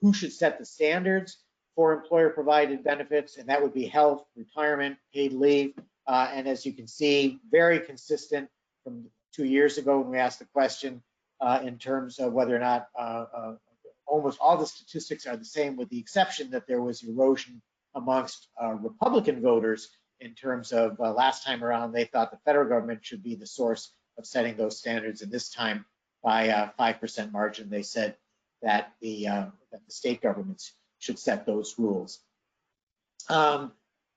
who should set the standards for employer-provided benefits, and that would be health, retirement, paid leave. And as you can see, very consistent from 2 years ago when we asked the question in terms of whether or not almost all the statistics are the same, with the exception that there was erosion amongst Republican voters in terms of last time around, they thought the federal government should be the source of setting those standards, and this time by a 5% margin, they said that the state governments should set those rules. On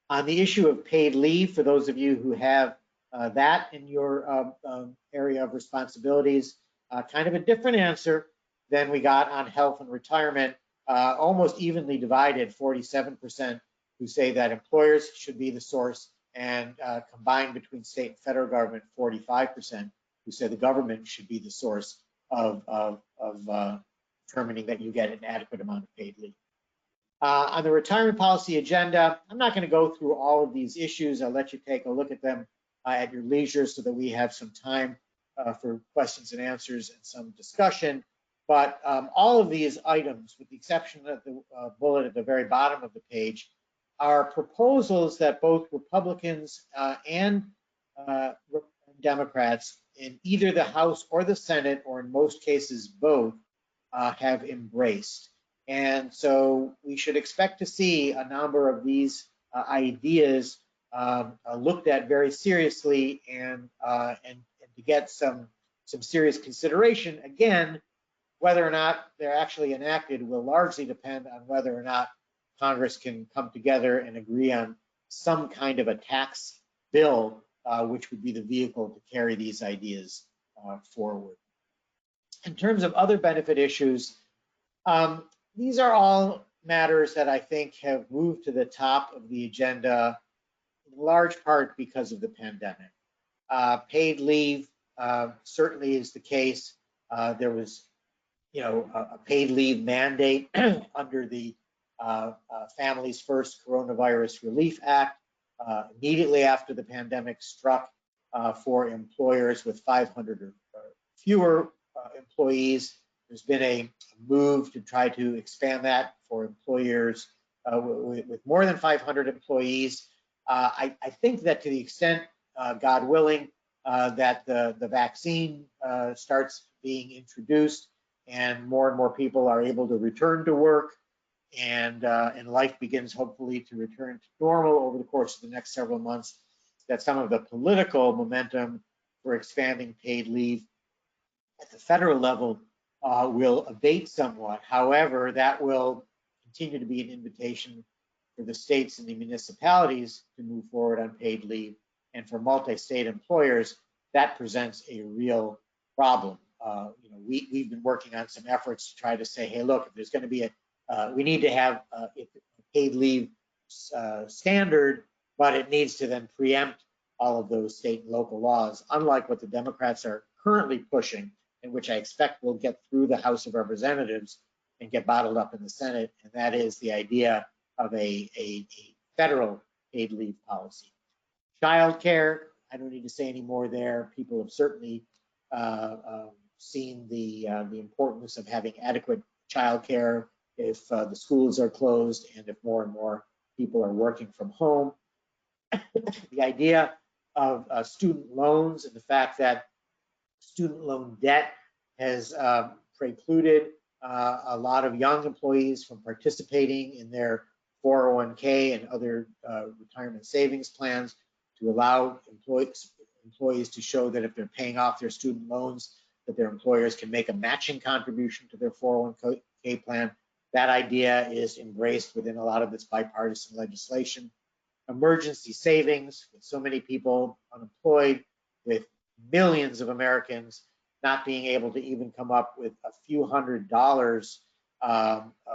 the issue of paid leave, for those of you who have that in your area of responsibilities, kind of a different answer than we got on health and retirement, almost evenly divided, 47% who say that employers should be the source, and combined between state and federal government, 45% who say the government should be the source of determining that you get an adequate amount of paid leave. On the retirement policy agenda, I'm not going to go through all of these issues. I'll let you take a look at them at your leisure so that we have some time for questions and answers and some discussion. But all of these items, with the exception of the bullet at the very bottom of the page, are proposals that both Republicans and Democrats in either the House or the Senate, or in most cases both, have embraced. And so we should expect to see a number of these ideas looked at very seriously and to get some serious consideration. Again, whether or not they're actually enacted will largely depend on whether or not Congress can come together and agree on some kind of a tax bill, which would be the vehicle to carry these ideas forward. In terms of other benefit issues, these are all matters that I think have moved to the top of the agenda in large part because of the pandemic. Paid leave certainly is the case. There was, a paid leave mandate under the Families First Coronavirus Relief Act immediately after the pandemic struck for employers with 500 or fewer employees. There's been a move to try to expand that for employers with more than 500 employees. I think that to the extent, God willing, that the vaccine starts being introduced and more people are able to return to work, and life begins hopefully to return to normal over the course of the next several months, that some of the political momentum for expanding paid leave at the federal level will abate somewhat. However, that will continue to be an invitation for the states and the municipalities to move forward on paid leave. And for multi-state employers, that presents a real problem. we've been working on some efforts to try to say, hey, look, if there's going to be we need to have a paid leave standard, but it needs to then preempt all of those state and local laws, unlike what the Democrats are currently pushing, and which I expect will get through the House of Representatives and get bottled up in the Senate, and that is the idea of a federal paid leave policy. Childcare, I don't need to say any more there. People have certainly seen the importance of having adequate childcare if the schools are closed and if more and more people are working from home. The idea of student loans and the fact that student loan debt has precluded a lot of young employees from participating in their 401k and other retirement savings plans, to allow employees to show that if they're paying off their student loans, that their employers can make a matching contribution to their 401k plan. That idea is embraced within a lot of this bipartisan legislation. Emergency savings, with so many people unemployed, with millions of Americans not being able to even come up with a few $100s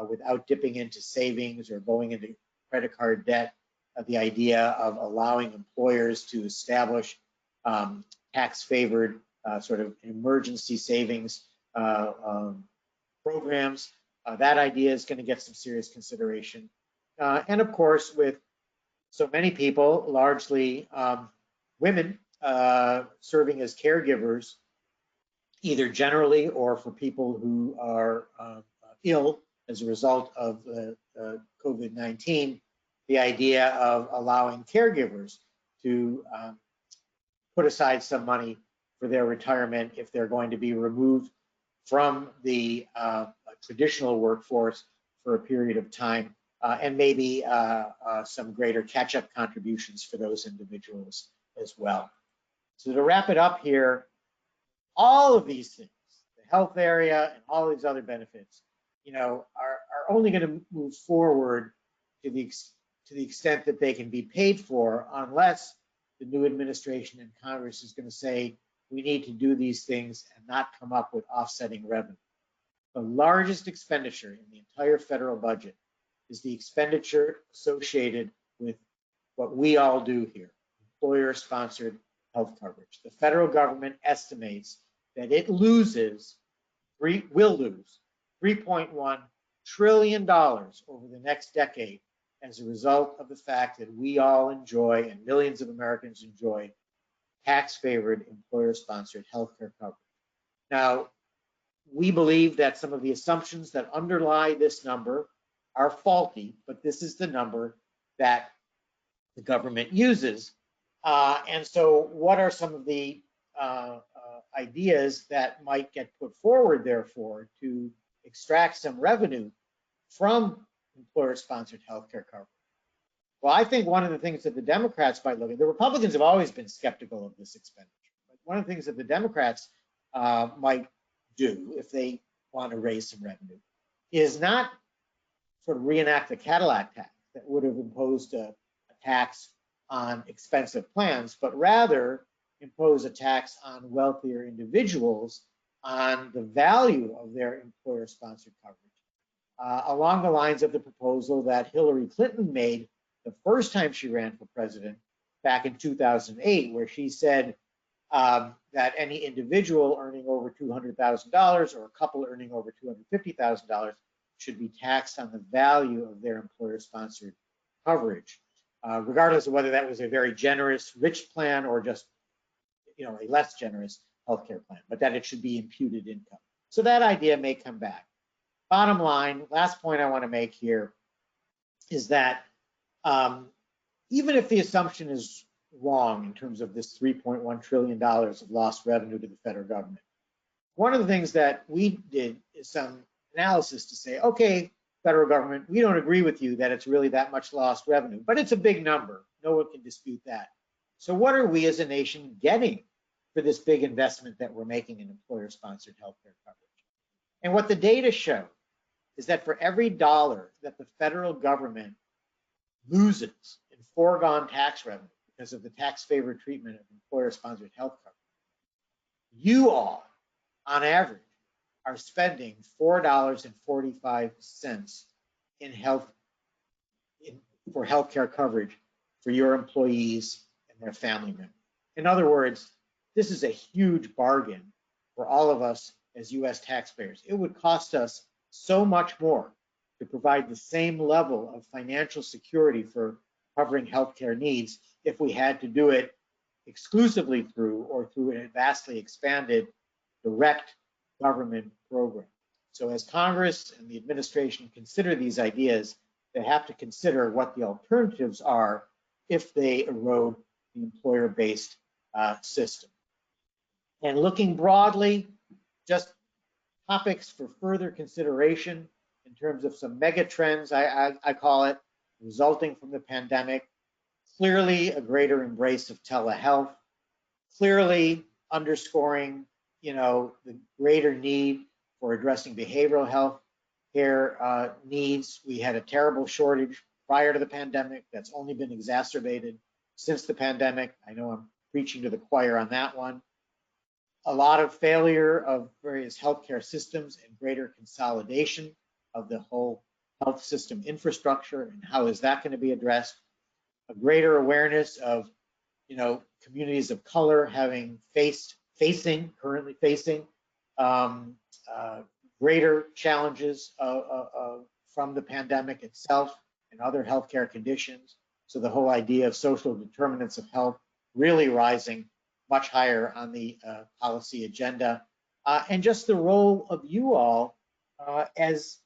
without dipping into savings or going into credit card debt. The idea of allowing employers to establish tax-favored sort of emergency savings programs. That idea is going to get some serious consideration. And of course, with so many people, largely women, serving as caregivers, either generally or for people who are ill as a result of COVID-19, the idea of allowing caregivers to put aside some money for their retirement if they're going to be removed from the traditional workforce for a period of time, and maybe some greater catch-up contributions for those individuals as well. So to wrap it up here, all of these things, the health area and all these other benefits, are only going to move forward to the extent that they can be paid for, unless the new administration and Congress is going to say we need to do these things and not come up with offsetting revenue. The largest expenditure in the entire federal budget is the expenditure associated with what we all do here, employer-sponsored health coverage. The federal government estimates that it will lose $3.1 trillion over the next decade as a result of the fact that we all enjoy, and millions of Americans enjoy, tax-favored employer-sponsored healthcare coverage. Now, we believe that some of the assumptions that underlie this number are faulty, but this is the number that the government uses. And so what are some of the ideas that might get put forward, therefore, to extract some revenue from employer-sponsored healthcare coverage? Well, I think one of the things that the Democrats might look at, the Republicans have always been skeptical of this expenditure, but one of the things that the Democrats might do if they want to raise some revenue is not sort of reenact the Cadillac tax that would have imposed a tax on expensive plans, but rather impose a tax on wealthier individuals on the value of their employer-sponsored coverage, along the lines of the proposal that Hillary Clinton made the first time she ran for president back in 2008, where she said that any individual earning over $200,000 or a couple earning over $250,000 should be taxed on the value of their employer-sponsored coverage, regardless of whether that was a very generous, rich plan or just, a less generous healthcare plan, but that it should be imputed income. So that idea may come back. Bottom line, last point I want to make here is that even if the assumption is wrong in terms of this $3.1 trillion of lost revenue to the federal government, one of the things that we did is some analysis to say, okay, federal government, we don't agree with you that it's really that much lost revenue, but it's a big number. No one can dispute that. So what are we as a nation getting for this big investment that we're making in employer-sponsored healthcare coverage? And what the data show is that for every dollar that the federal government loses in foregone tax revenue because of the tax-favored treatment of employer-sponsored health coverage, you all on average, are spending $4.45 in for healthcare coverage for your employees and their family members. In other words, this is a huge bargain for all of us as U.S. taxpayers. It would cost us so much more to provide the same level of financial security for covering healthcare needs if we had to do it exclusively through or through a vastly expanded direct government program. So as Congress and the administration consider these ideas, they have to consider what the alternatives are if they erode the employer-based system. And looking broadly, just topics for further consideration in terms of some mega trends, I call it, resulting from the pandemic. Clearly a greater embrace of telehealth, clearly underscoring, the greater need for addressing behavioral health care needs. We had a terrible shortage prior to the pandemic that's only been exacerbated since the pandemic. I know I'm preaching to the choir on that one. A lot of failure of various healthcare systems and greater consolidation of the whole health system infrastructure, and how is that going to be addressed? A greater awareness of, communities of color having currently facing greater challenges from the pandemic itself and other healthcare conditions. So the whole idea of social determinants of health really rising much higher on the policy agenda, and just the role of you all as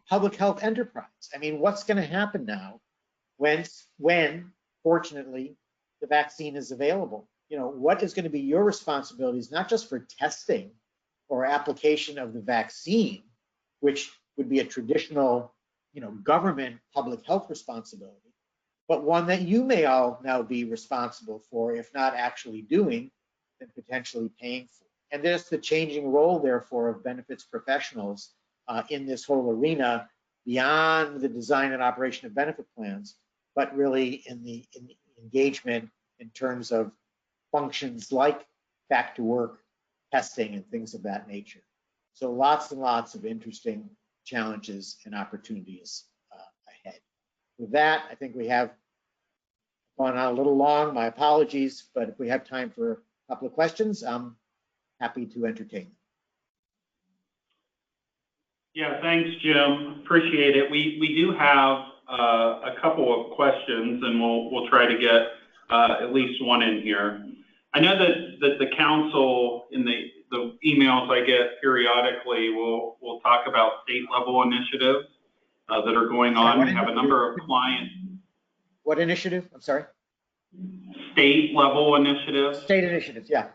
public health enterprise. I mean, what's going to happen now when fortunately the vaccine is available? What is going to be your responsibilities, not just for testing or application of the vaccine, which would be a traditional, government public health responsibility, but one that you may all now be responsible for, if not actually doing, then potentially paying for. And there's the changing role, therefore, of benefits professionals in this whole arena, beyond the design and operation of benefit plans, but really in the engagement in terms of functions like back to work, testing, and things of that nature. So lots and lots of interesting challenges and opportunities ahead. With that, I think we have gone on a little long. My apologies, but if we have time for a couple of questions, I'm happy to entertain them. Yeah, thanks, Jim. Appreciate it. We do have a couple of questions, and we'll try to get at least one in here. I know that the council, in the emails I get periodically, will talk about state level initiatives that are going on. We have a number of clients. What initiative? I'm sorry. State level initiatives. State initiatives, yeah.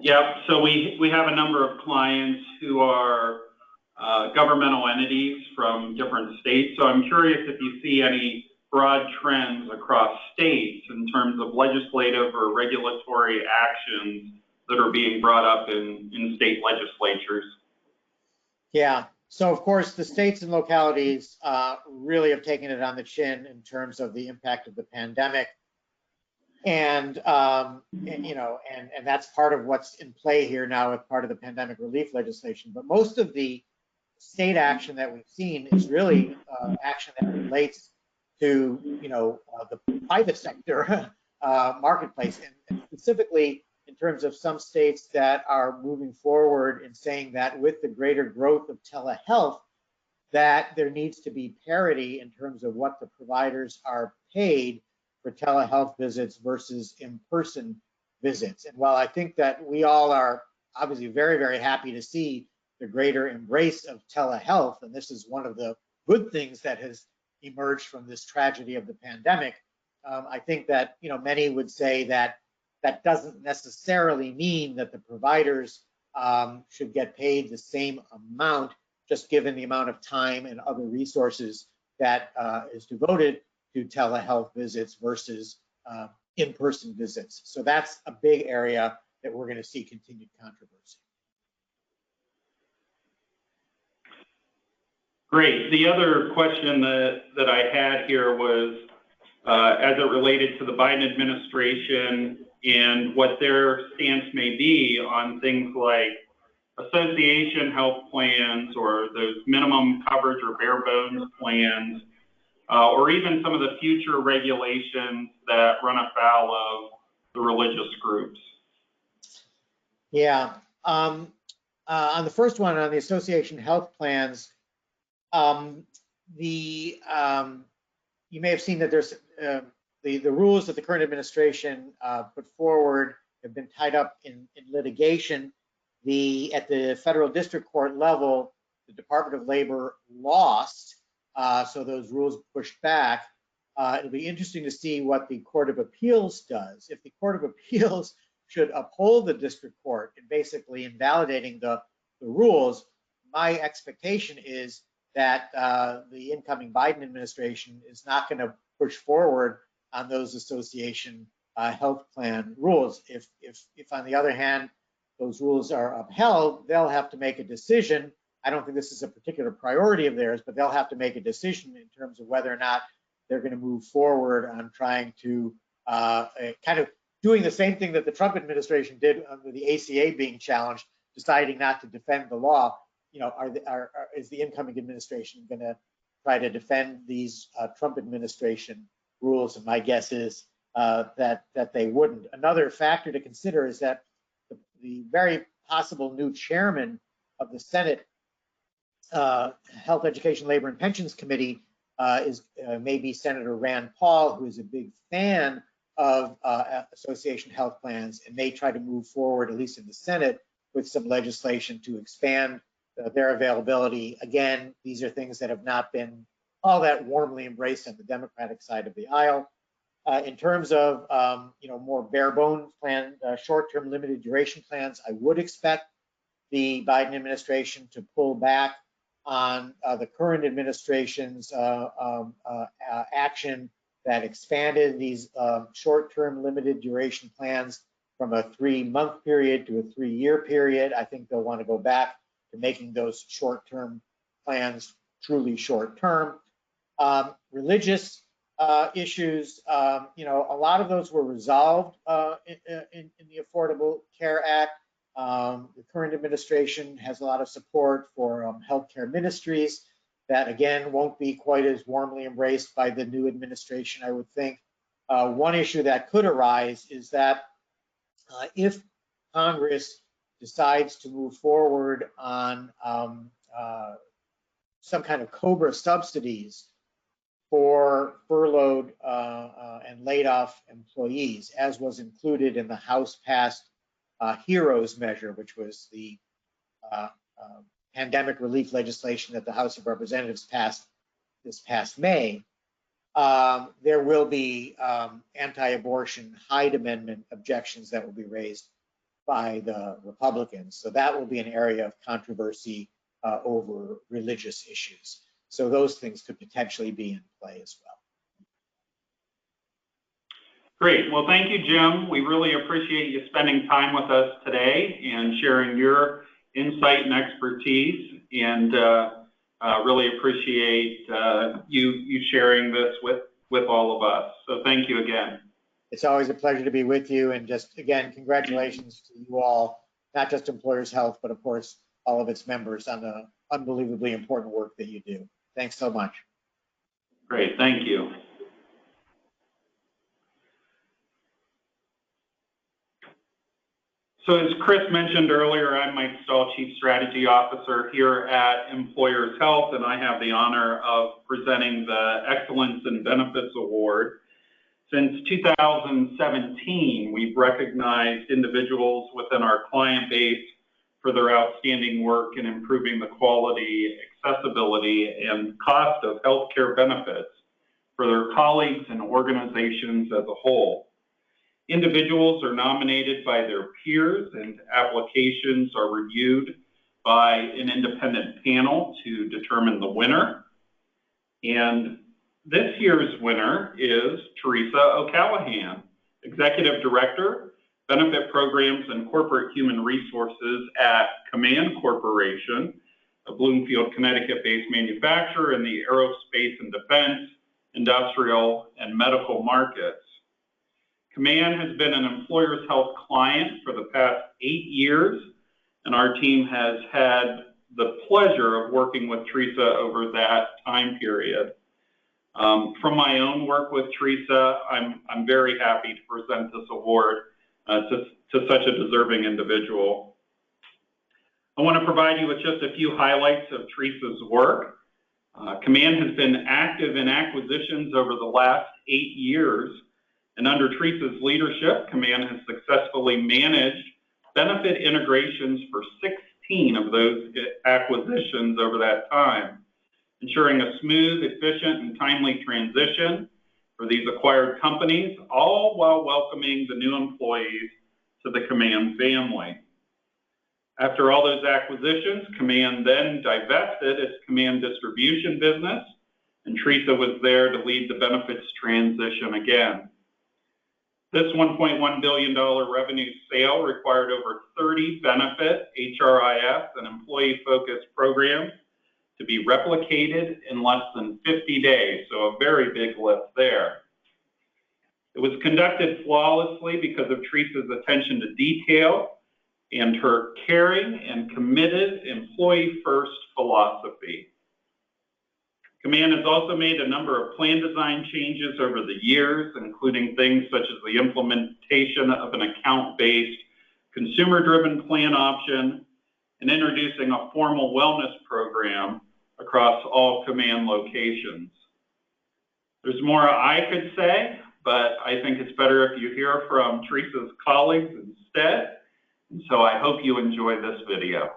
Yep. So we have a number of clients who are governmental entities from different states. So I'm curious if you see any broad trends across states in terms of legislative or regulatory actions that are being brought up in state legislatures. Yeah. So of course, the states and localities really have taken it on the chin in terms of the impact of the pandemic, and that's part of what's in play here now with part of the pandemic relief legislation. But most of the state action that we've seen is really action that relates to the private sector marketplace, and specifically in terms of some states that are moving forward in saying that with the greater growth of telehealth, that there needs to be parity in terms of what the providers are paid for telehealth visits versus in-person visits. And while I think that we all are obviously very, very happy to see the greater embrace of telehealth, and this is one of the good things that has emerged from this tragedy of the pandemic, I think that many would say that that doesn't necessarily mean that the providers should get paid the same amount, just given the amount of time and other resources that is devoted to telehealth visits versus in-person visits. So that's a big area that we're going to see continued controversy. Great. The other question that I had here was as it related to the Biden administration and what their stance may be on things like association health plans or those minimum coverage or bare bones plans, or even some of the future regulations that run afoul of the religious groups? Yeah. On the first one, on the association health plans, you may have seen that there's the rules that the current administration put forward have been tied up in litigation. At the federal district court level, the Department of Labor lost, so those rules pushed back. It'll be interesting to see what the Court of Appeals does. If the Court of Appeals should uphold the district court in basically invalidating the rules, my expectation is that the incoming Biden administration is not going to push forward on those association health plan rules. If on the other hand, those rules are upheld, they'll have to make a decision. I don't think this is a particular priority of theirs, but they'll have to make a decision in terms of whether or not they're going to move forward on trying to kind of doing the same thing that the Trump administration did under the ACA being challenged, deciding not to defend the law. You know, is the incoming administration going to try to defend these Trump administration rules? And my guess is that they wouldn't. Another factor to consider is that the very possible new chairman of the Senate Health, Education, Labor, and Pensions Committee is maybe Senator Rand Paul, who is a big fan of association health plans, and may try to move forward, at least in the Senate, with some legislation to expand their availability. Again, these are things that have not been all that warmly embraced on the Democratic side of the aisle. In terms of more bare bones plan, short-term limited duration plans, I would expect the Biden administration to pull back on the current administration's action that expanded these short-term limited duration plans from a 3-month period to a 3-year period. I think they'll want to go back to making those short-term plans truly short-term. Religious issues, a lot of those were resolved in the Affordable Care Act. The current administration has a lot of support for healthcare ministries that, again, won't be quite as warmly embraced by the new administration, I would think. One issue that could arise is that if Congress decides to move forward on some kind of COBRA subsidies for furloughed and laid off employees, as was included in the House-passed HEROES measure, which was the pandemic relief legislation that the House of Representatives passed this past May, there will be anti-abortion Hyde Amendment objections that will be raised by the Republicans. So that will be an area of controversy over religious issues. So those things could potentially be in play as well. Great. Well, thank you, Jim. We really appreciate you spending time with us today and sharing your insight and expertise, and really appreciate you sharing this with all of us. So thank you again. It's always a pleasure to be with you, and just again, congratulations to you all, not just Employers Health, but of course, all of its members on the unbelievably important work that you do. Thanks so much. Great, thank you. So as Chris mentioned earlier, I'm Mike Stahl, Chief Strategy Officer here at Employers Health, and I have the honor of presenting the Excellence in Benefits Award. Since 2017, we've recognized individuals within our client base for their outstanding work in improving the quality, accessibility, and cost of healthcare benefits for their colleagues and organizations as a whole. Individuals are nominated by their peers, and applications are reviewed by an independent panel to determine the winner. And this year's winner is Teresa O'Callahan, Executive Director, Benefit Programs and Corporate Human Resources at Command Corporation, a Bloomfield, Connecticut-based manufacturer in the aerospace and defense, industrial, and medical markets. Command has been an Employers Health client for the past 8 years and our team has had the pleasure of working with Teresa over that time period. From my own work with Teresa, I'm very happy to present this award to such a deserving individual. I want to provide you with just a few highlights of Teresa's work. Command has been active in acquisitions over the last 8 years, and under Teresa's leadership, Command has successfully managed benefit integrations for 16 of those acquisitions over that time, ensuring a smooth, efficient, and timely transition for these acquired companies, all while welcoming the new employees to the Command family. After all those acquisitions, Command then divested its Command distribution business, and Teresa was there to lead the benefits transition again. This $1.1 billion revenue sale required over 30 benefit, HRIS, and employee-focused programs to be replicated in less than 50 days, so a very big lift there. It was conducted flawlessly because of Teresa's attention to detail and her caring and committed employee-first philosophy. Command has also made a number of plan design changes over the years, including things such as the implementation of an account-based, consumer-driven plan option, and introducing a formal wellness program across all Command locations. There's more I could say, but I think it's better if you hear from Teresa's colleagues instead. And so I hope you enjoy this video.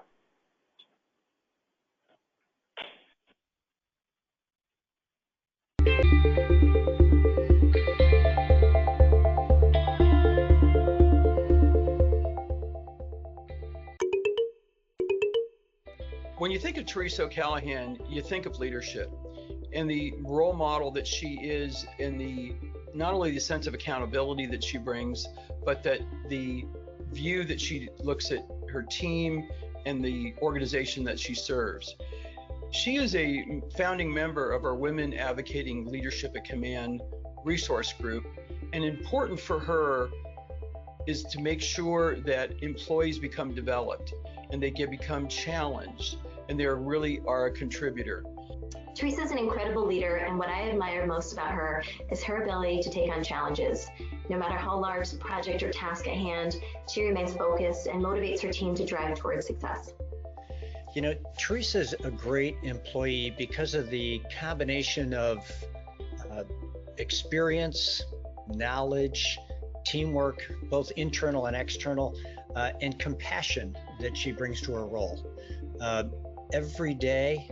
When you think of Teresa O'Callahan, you think of leadership and the role model that she is, in the not only the sense of accountability that she brings, but that the view that she looks at her team and the organization that she serves. She is a founding member of our Women Advocating Leadership at Command resource group, and important for her is to make sure that employees become developed and they become challenged, and they really are a contributor. Teresa's an incredible leader, and what I admire most about her is her ability to take on challenges. No matter how large the project or task at hand, she remains focused and motivates her team to drive towards success. You know, Teresa's a great employee because of the combination of experience, knowledge, teamwork, both internal and external, and compassion that she brings to her role. Every day,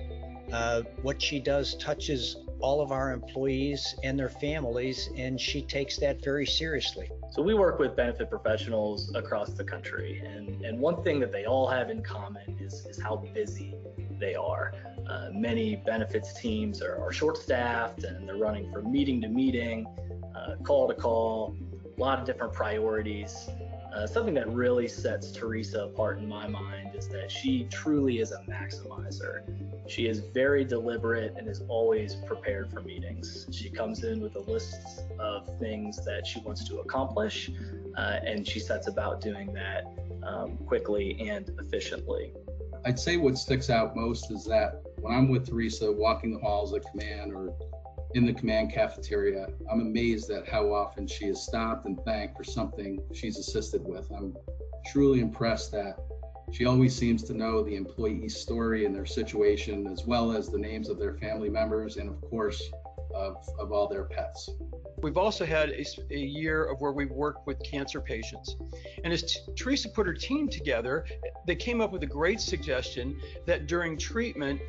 what she does touches all of our employees and their families, and she takes that very seriously. So we work with benefit professionals across the country, and one thing that they all have in common is how busy they are. Many benefits teams are short-staffed, and they're running from meeting to meeting, call to call, a lot of different priorities. Something that really sets Teresa apart in my mind is that she truly is a maximizer. She is very deliberate and is always prepared for meetings. She comes in with a list of things that she wants to accomplish, and she sets about doing that quickly and efficiently. I'd say what sticks out most is that when I'm with Teresa walking the halls at Command or in the Command cafeteria, I'm amazed at how often she is stopped and thanked for something she's assisted with. I'm truly impressed that she always seems to know the employee's story and their situation, as well as the names of their family members and, of course, of all their pets. We've also had a year of where we've worked with cancer patients. And as Teresa put her team together, they came up with a great suggestion that during treatment,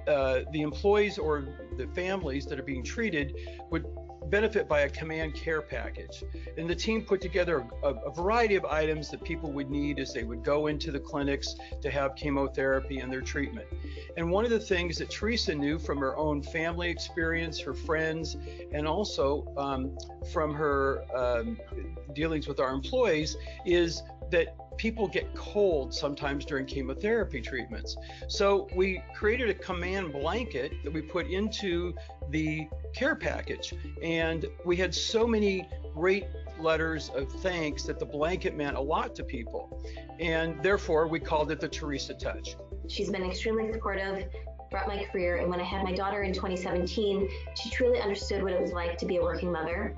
the employees or the families that are being treated would benefit by a Command care package. And the team put together a variety of items that people would need as they would go into the clinics to have chemotherapy and their treatment. And one of the things that Teresa knew from her own family experience, her friends, and also from her dealings with our employees is that people get cold sometimes during chemotherapy treatments. So we created a Command blanket that we put into the care package. And we had so many great letters of thanks that the blanket meant a lot to people. And therefore, we called it the Teresa Touch. She's been extremely supportive throughout my career, and when I had my daughter in 2017, she truly understood what it was like to be a working mother.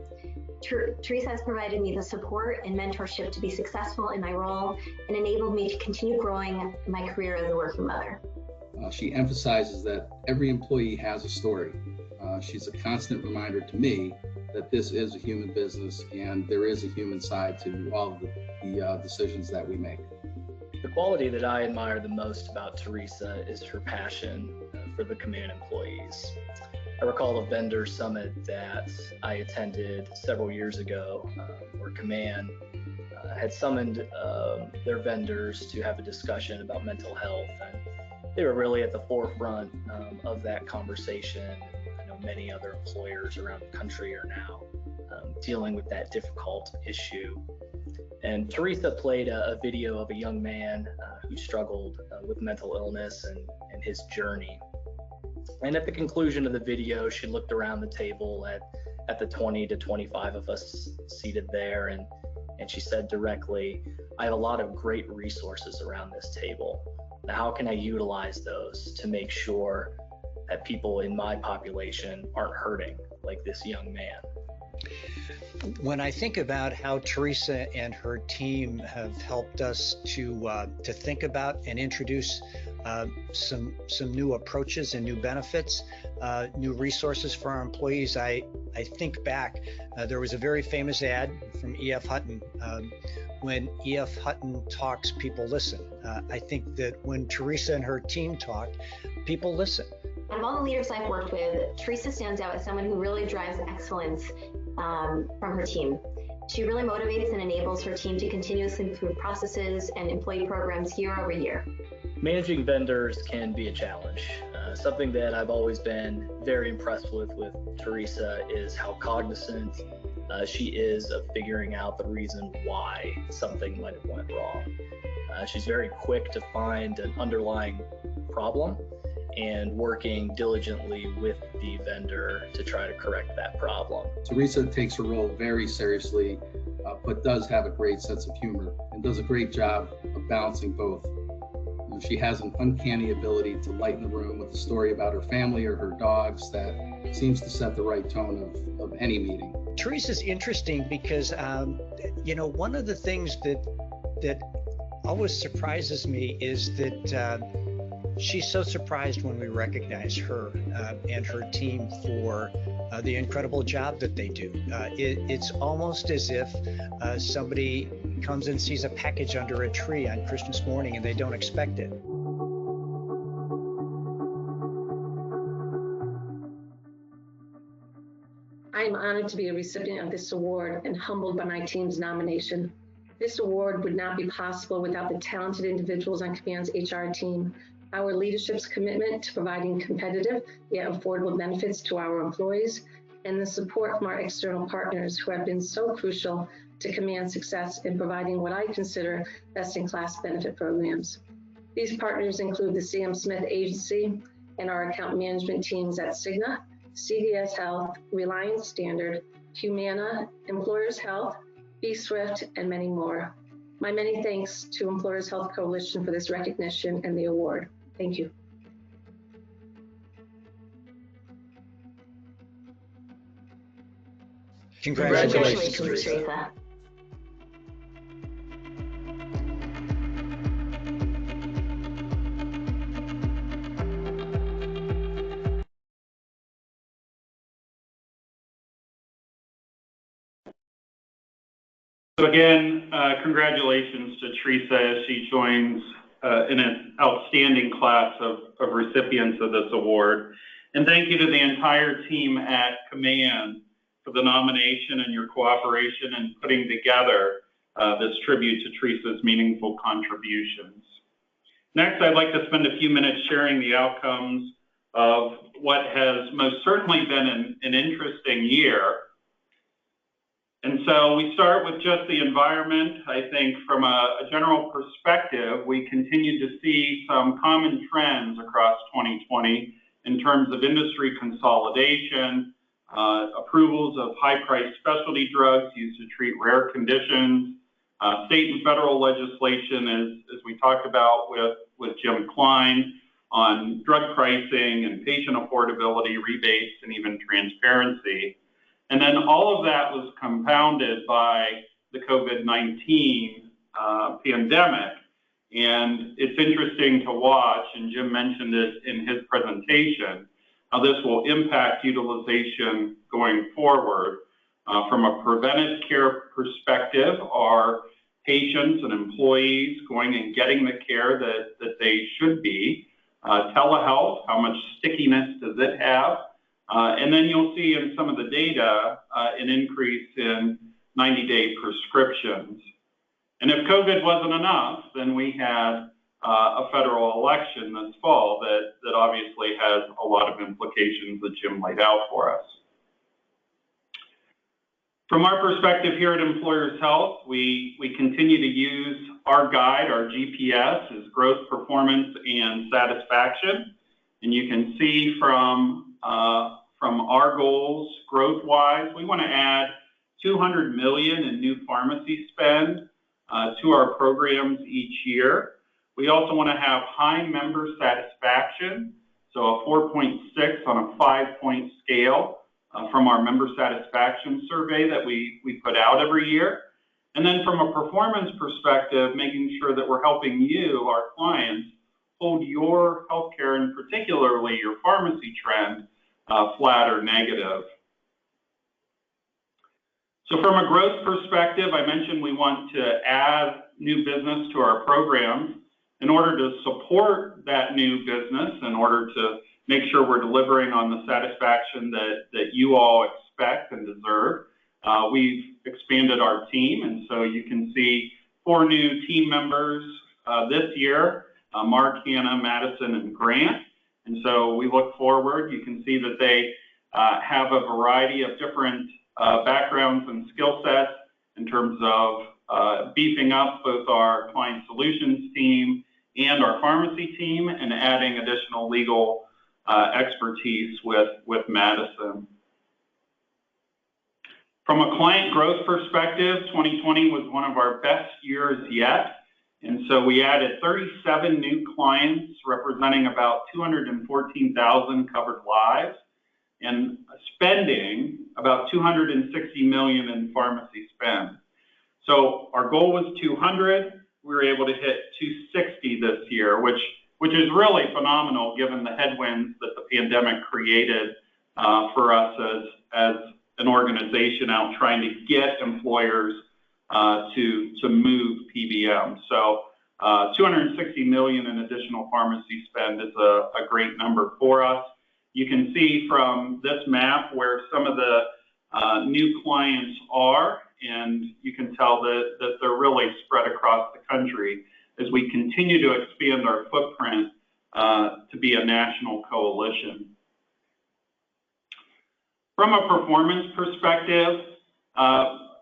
Teresa has provided me the support and mentorship to be successful in my role and enabled me to continue growing my career as a working mother. She emphasizes that every employee has a story. She's a constant reminder to me that this is a human business and there is a human side to all of the decisions that we make. The quality that I admire the most about Teresa is her passion for the Command employees. I recall a vendor summit that I attended several years ago where Command had summoned their vendors to have a discussion about mental health, and they were really at the forefront of that conversation. I know many other employers around the country are now dealing with that difficult issue. And Teresa played a video of a young man who struggled with mental illness and his journey. And at the conclusion of the video, she looked around the table at the 20 to 25 of us seated there, and she said directly, "I have a lot of great resources around this table. Now, how can I utilize those to make sure that people in my population aren't hurting like this young man?" When I think about how Teresa and her team have helped us to think about and introduce some new approaches and new benefits, new resources for our employees, I think back. There was a very famous ad from E.F. Hutton. When E.F. Hutton talks, people listen. I think that when Teresa and her team talk, people listen. Out of all the leaders I've worked with, Teresa stands out as someone who really drives excellence from her team. She really motivates and enables her team to continuously improve processes and employee programs year over year. Managing vendors can be a challenge. Something that I've always been very impressed with Teresa is how cognizant she is of figuring out the reason why something might have went wrong. She's very quick to find an underlying problem and working diligently with the vendor to try to correct that problem. Teresa takes her role very seriously, but does have a great sense of humor and does a great job of balancing both. She has an uncanny ability to lighten the room with a story about her family or her dogs that seems to set the right tone of any meeting. Teresa's interesting because, one of the things that always surprises me is that she's so surprised when we recognize her and her team for the incredible job that they do. It's almost as if somebody comes and sees a package under a tree on Christmas morning and they don't expect it. I am honored to be a recipient of this award and humbled by my team's nomination. This award would not be possible without the talented individuals on Command's HR team, our leadership's commitment to providing competitive yet affordable benefits to our employees, and the support from our external partners who have been so crucial to Command's success in providing what I consider best-in-class benefit programs. These partners include the C.M. Smith Agency and our account management teams at Cigna, CVS Health, Reliance Standard, Humana, Employers Health, B-Swift, and many more. My many thanks to Employers Health Coalition for this recognition and the award. Thank you. Congratulations, Teresa. So again, congratulations to Teresa as she joins in an outstanding class of recipients of this award. And thank you to the entire team at Command for the nomination and your cooperation in putting together this tribute to Teresa's meaningful contributions. Next, I'd like to spend a few minutes sharing the outcomes of what has most certainly been an interesting year. And so we start with just the environment. I think from a general perspective, we continue to see some common trends across 2020 in terms of industry consolidation, approvals of high-priced specialty drugs used to treat rare conditions, state and federal legislation, as we talked about with Jim Klein, on drug pricing and patient affordability, rebates, and even transparency. And then all of that was compounded by the COVID-19 pandemic. And it's interesting to watch, and Jim mentioned it in his presentation, how this will impact utilization going forward. From a preventive care perspective, are patients and employees going and getting the care that they should be? Telehealth, how much stickiness does it have? And then you'll see in some of the data an increase in 90-day prescriptions. And if COVID wasn't enough, then we had a federal election this fall that obviously has a lot of implications that Jim laid out for us. From our perspective here at Employers Health, we continue to use our guide, our GPS, as growth, performance, and satisfaction. And you can see from our goals, growth-wise, we want to add $200 million in new pharmacy spend to our programs each year. We also want to have high member satisfaction, so a 4.6 on a 5-point scale from our member satisfaction survey that we put out every year. And then from a performance perspective, making sure that we're helping you, our clients, hold your healthcare and particularly your pharmacy trend flat or negative. So from a growth perspective, I mentioned we want to add new business to our programs. In order to support that new business, in order to make sure we're delivering on the satisfaction that you all expect and deserve, we've expanded our team. And so you can see 4 new team members this year, Mark, Hannah, Madison, and Grant. And so we look forward. You can see that they have a variety of different backgrounds and skill sets in terms of beefing up both our client solutions team and our pharmacy team and adding additional legal expertise with Madison. From a client growth perspective, 2020 was one of our best years yet. And so we added 37 new clients representing about 214,000 covered lives and spending about $260 million in pharmacy spend. So our goal was 200. We were able to hit 260 this year, which is really phenomenal given the headwinds that the pandemic created for us as an organization out trying to get employers to move PBM. So $260 million in additional pharmacy spend is a great number for us. You can see from this map where some of the new clients are, and you can tell that they're really spread across the country as we continue to expand our footprint to be a national coalition. From a performance perspective,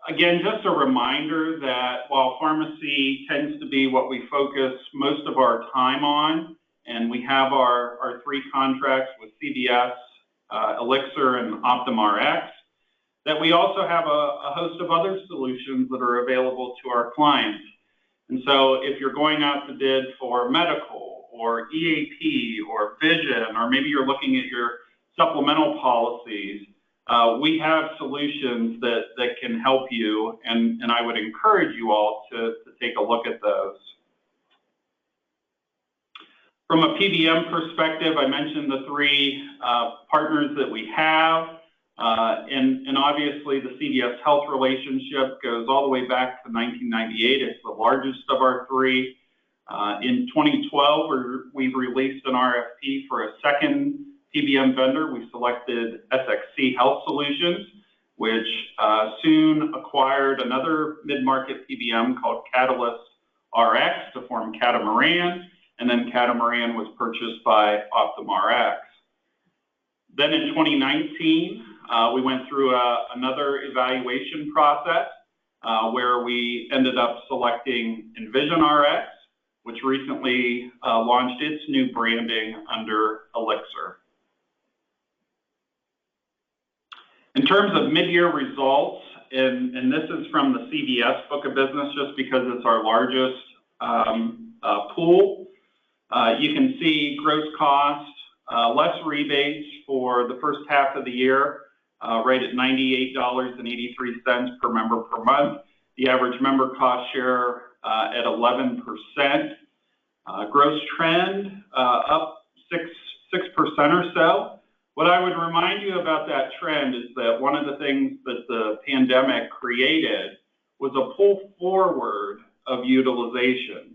again, just a reminder that while pharmacy tends to be what we focus most of our time on, and we have our 3 contracts with CVS, Elixir, and OptumRx, that we also have a host of other solutions that are available to our clients. And so if you're going out to bid for medical or EAP or vision, or maybe you're looking at your supplemental policies, we have solutions that can help you, and I would encourage you all to take a look at those. From a PBM perspective, I mentioned the 3 partners that we have, and obviously the CVS Health relationship goes all the way back to 1998. It's the largest of our 3. In 2012, we've released an RFP for a second PBM vendor. We selected SXC Health Solutions, which soon acquired another mid-market PBM called Catalyst RX to form Catamaran, and then Catamaran was purchased by OptumRx. Then in 2019, we went through another evaluation process where we ended up selecting EnvisionRx, which recently launched its new branding under Elixir. In terms of mid-year results, and this is from the CVS book of business just because it's our largest pool, you can see gross cost, less rebates for the first half of the year, right at $98.83 per member per month. The average member cost share at 11%. Gross trend up 6% or so. What I would remind you about that trend is that one of the things that the pandemic created was a pull forward of utilization.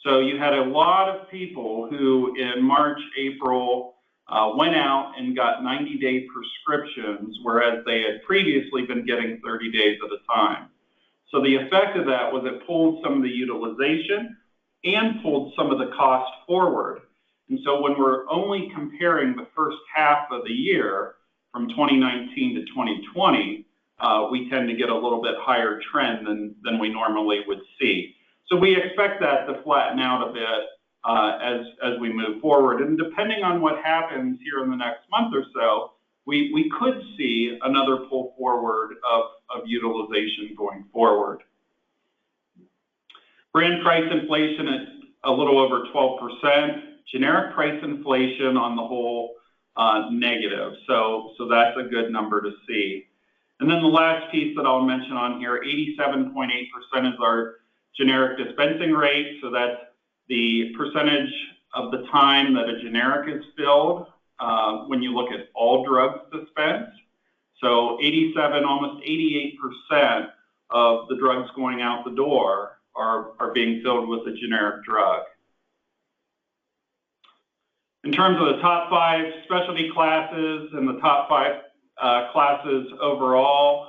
So you had a lot of people who in March, April, went out and got 90-day prescriptions, whereas they had previously been getting 30 days at a time. So the effect of that was it pulled some of the utilization and pulled some of the cost forward. And so when we're only comparing the first half of the year from 2019 to 2020, we tend to get a little bit higher trend than we normally would see. So we expect that to flatten out a bit as we move forward. And depending on what happens here in the next month or so, we could see another pull forward of utilization going forward. Brand price inflation at a little over 12%. Generic price inflation on the whole negative. So that's a good number to see. And then the last piece that I'll mention on here, 87.8% is our generic dispensing rate. So that's the percentage of the time that a generic is filled when you look at all drugs dispensed. So 87, almost 88% of the drugs going out the door are being filled with a generic drug. In terms of the top 5 specialty classes and the top 5 classes overall,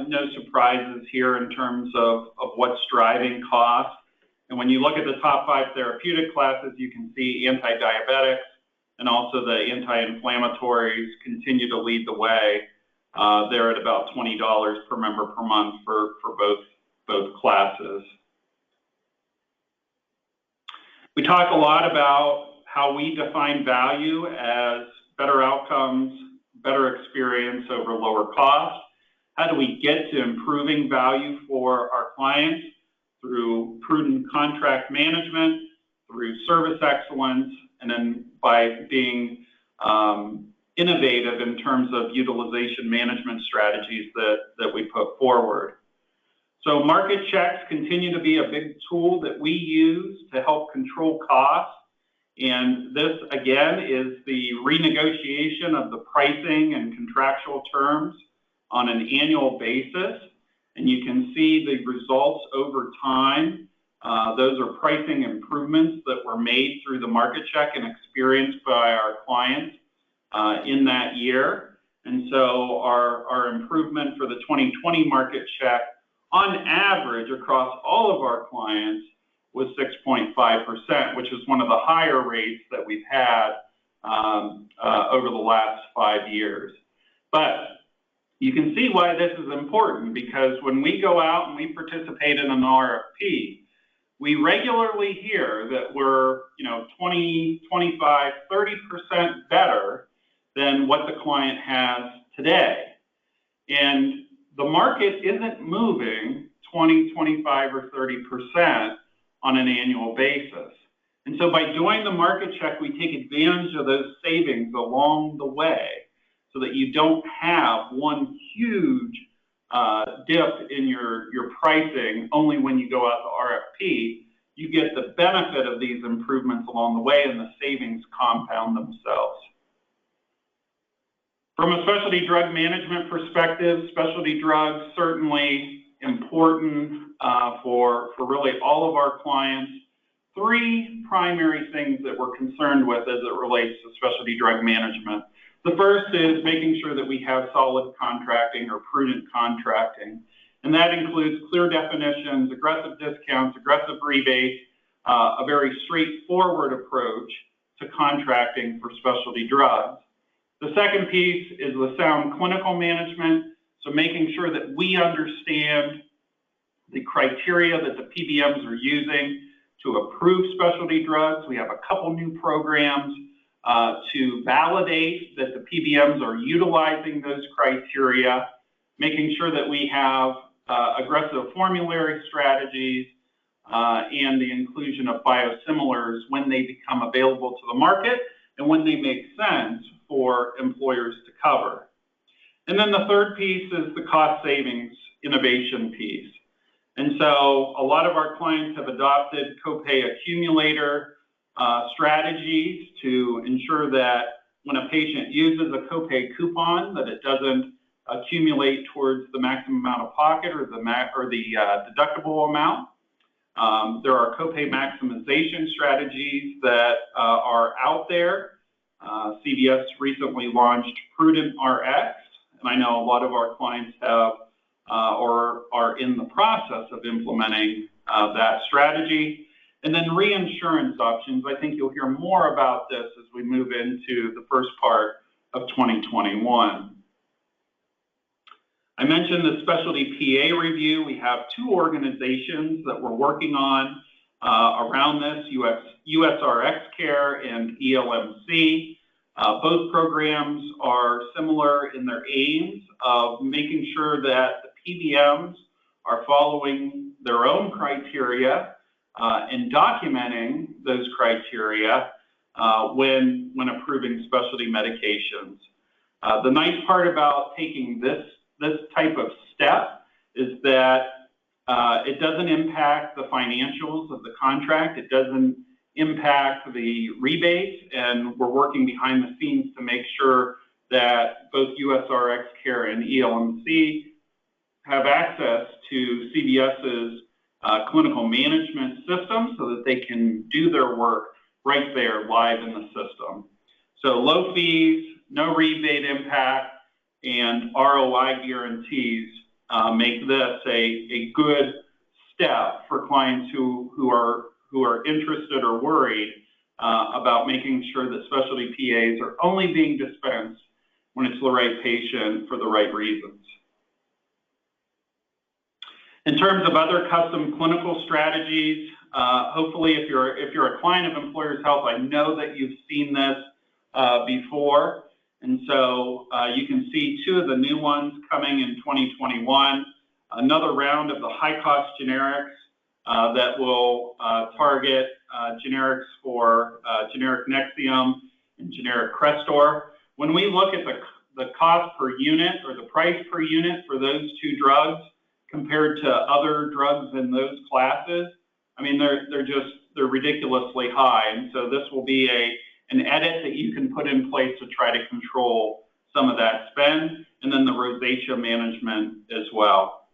no surprises here in terms of what's driving cost. And when you look at the top 5 therapeutic classes, you can see anti-diabetics and also the anti-inflammatories continue to lead the way. They're at about $20 per member per month for both classes. We talk a lot about how we define value as better outcomes, better experience over lower cost. How do we get to improving value for our clients? Through prudent contract management, through service excellence, and then by being innovative in terms of utilization management strategies that we put forward. So market checks continue to be a big tool that we use to help control costs. And this, again, is the renegotiation of the pricing and contractual terms on an annual basis. And you can see the results over time. Those are pricing improvements that were made through the market check and experienced by our clients in that year. And so our improvement for the 2020 market check, on average across all of our clients, was 6.5%, which is one of the higher rates that we've had over the last 5 years. But you can see why this is important, because when we go out and we participate in an RFP, we regularly hear that we're 20, 25, 30% better than what the client has today. And the market isn't moving 20, 25, or 30% on an annual basis. And so by doing the market check, we take advantage of those savings along the way so that you don't have one huge dip in your pricing only when you go out to RFP. You get the benefit of these improvements along the way, and the savings compound themselves. From a specialty drug management perspective, specialty drugs certainly important for really all of our clients. 3 primary things that we're concerned with as it relates to specialty drug management. The first is making sure that we have solid contracting or prudent contracting. And that includes clear definitions, aggressive discounts, aggressive rebates, a very straightforward approach to contracting for specialty drugs. The second piece is the sound clinical management. So making sure that we understand the criteria that the PBMs are using to approve specialty drugs. We have a couple new programs to validate that the PBMs are utilizing those criteria, making sure that we have aggressive formulary strategies, and the inclusion of biosimilars when they become available to the market and when they make sense for employers to cover. And then the third piece is the cost savings innovation piece. And so a lot of our clients have adopted copay accumulator strategies to ensure that when a patient uses a copay coupon, that it doesn't accumulate towards the maximum amount of pocket or the deductible amount. There are copay maximization strategies that are out there. CVS recently launched Prudent RX, and I know a lot of our clients have or are in the process of implementing that strategy. And then reinsurance options. I think you'll hear more about this as we move into the first part of 2021. I mentioned the specialty PA review. We have two organizations that we're working on around this, USRX Care and ELMC. Both programs are similar in their aims of making sure that the PBMs are following their own criteria and documenting those criteria when approving specialty medications. The nice part about taking this type of step is that it doesn't impact the financials of the contract. It doesn't impact the rebates, and we're working behind the scenes to make sure that both USRX Care and ELMC have access to CVS's clinical management system so that they can do their work right there live in the system. So low fees, no rebate impact, and ROI guarantees make this a good step for clients who are interested or worried about making sure that specialty PAs are only being dispensed when it's the right patient for the right reasons. In terms of other custom clinical strategies, hopefully if you're a client of Employers Health, I know that you've seen this before. And so you can see two of the new ones coming in 2021, another round of the high-cost generics that will target generics for generic Nexium and generic Crestor. When we look at the cost per unit or the price per unit for those two drugs compared to other drugs in those classes, I mean, they're ridiculously high. And so this will be an edit that you can put in place to try to control some of that spend, and then the rosacea management as well.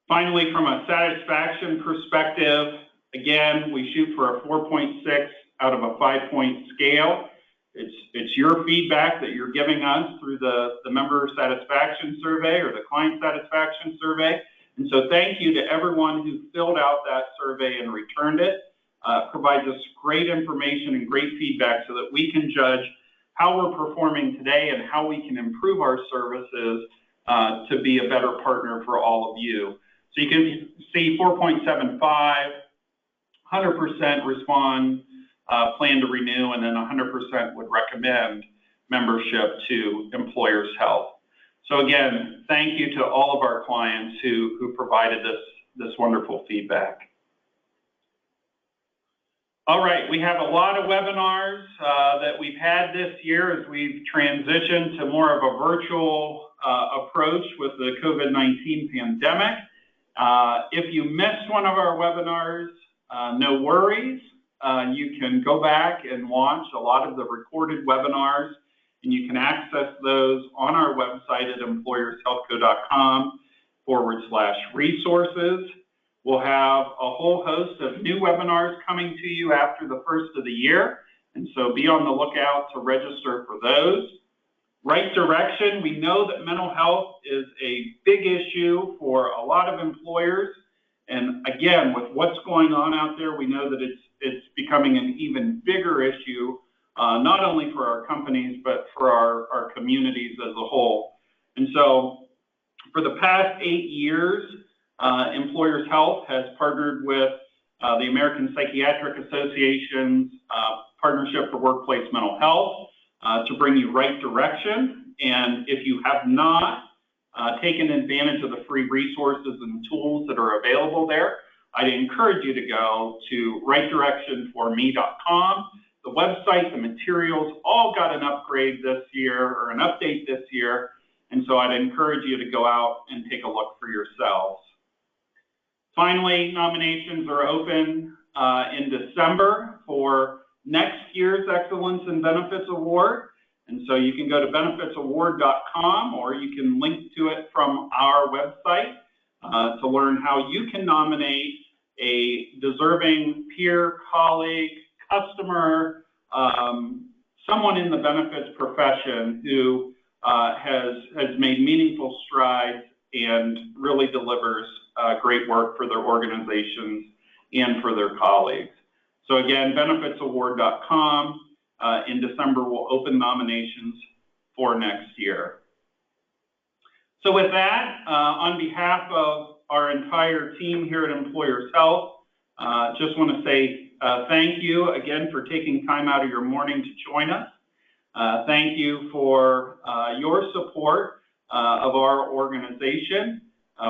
Finally, from a satisfaction perspective, again, we shoot for a 4.6 out of a 5-point scale. It's your feedback that you're giving us through the member satisfaction survey or the client satisfaction survey. And so thank you to everyone who filled out that survey and returned it. Provides us great information and great feedback so that we can judge how we're performing today and how we can improve our services to be a better partner for all of you. So you can see 4.75, 100% respond, plan to renew, and then 100% would recommend membership to Employers Health. So again, thank you to all of our clients who provided this wonderful feedback. All right, we have a lot of webinars that we've had this year as we've transitioned to more of a virtual approach with the COVID-19 pandemic. If you missed one of our webinars, no worries. You can go back and watch a lot of the recorded webinars, and you can access those on our website at employershealthco.com/resources. We'll have a whole host of new webinars coming to you after the first of the year, and so be on the lookout to register for those. Right direction, we know that mental health is a big issue for a lot of employers, and again, with what's going on out there, we know that it's becoming an even bigger issue, not only for our companies, but for our communities as a whole. And so for the past 8 years, Employers Health has partnered with the American Psychiatric Association's Partnership for Workplace Mental Health to bring you right direction. And if you have not taken advantage of the free resources and tools that are available there, I'd encourage you to go to rightdirectionforme.com. The website, the materials all got an upgrade this year, or an update this year. And so I'd encourage you to go out and take a look for yourselves. Finally, nominations are open in December for next year's Excellence in Benefits Award. And so you can go to benefitsaward.com, or you can link to it from our website to learn how you can nominate a deserving peer, colleague, customer, someone in the benefits profession who has made meaningful strides and really delivers great work for their organizations and for their colleagues. So again, benefitsaward.com. In December, we'll open nominations for next year. So with that, on behalf of our entire team here at Employers Health, just want to say thank you again for taking time out of your morning to join us. Thank you for your support of our organization.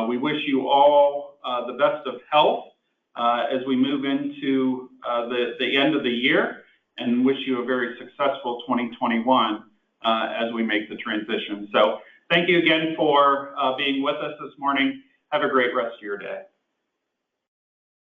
We wish you all the best of health as we move into the end of the year, and wish you a very successful 2021 as we make the transition. So thank you again for being with us this morning. Have a great rest of your day.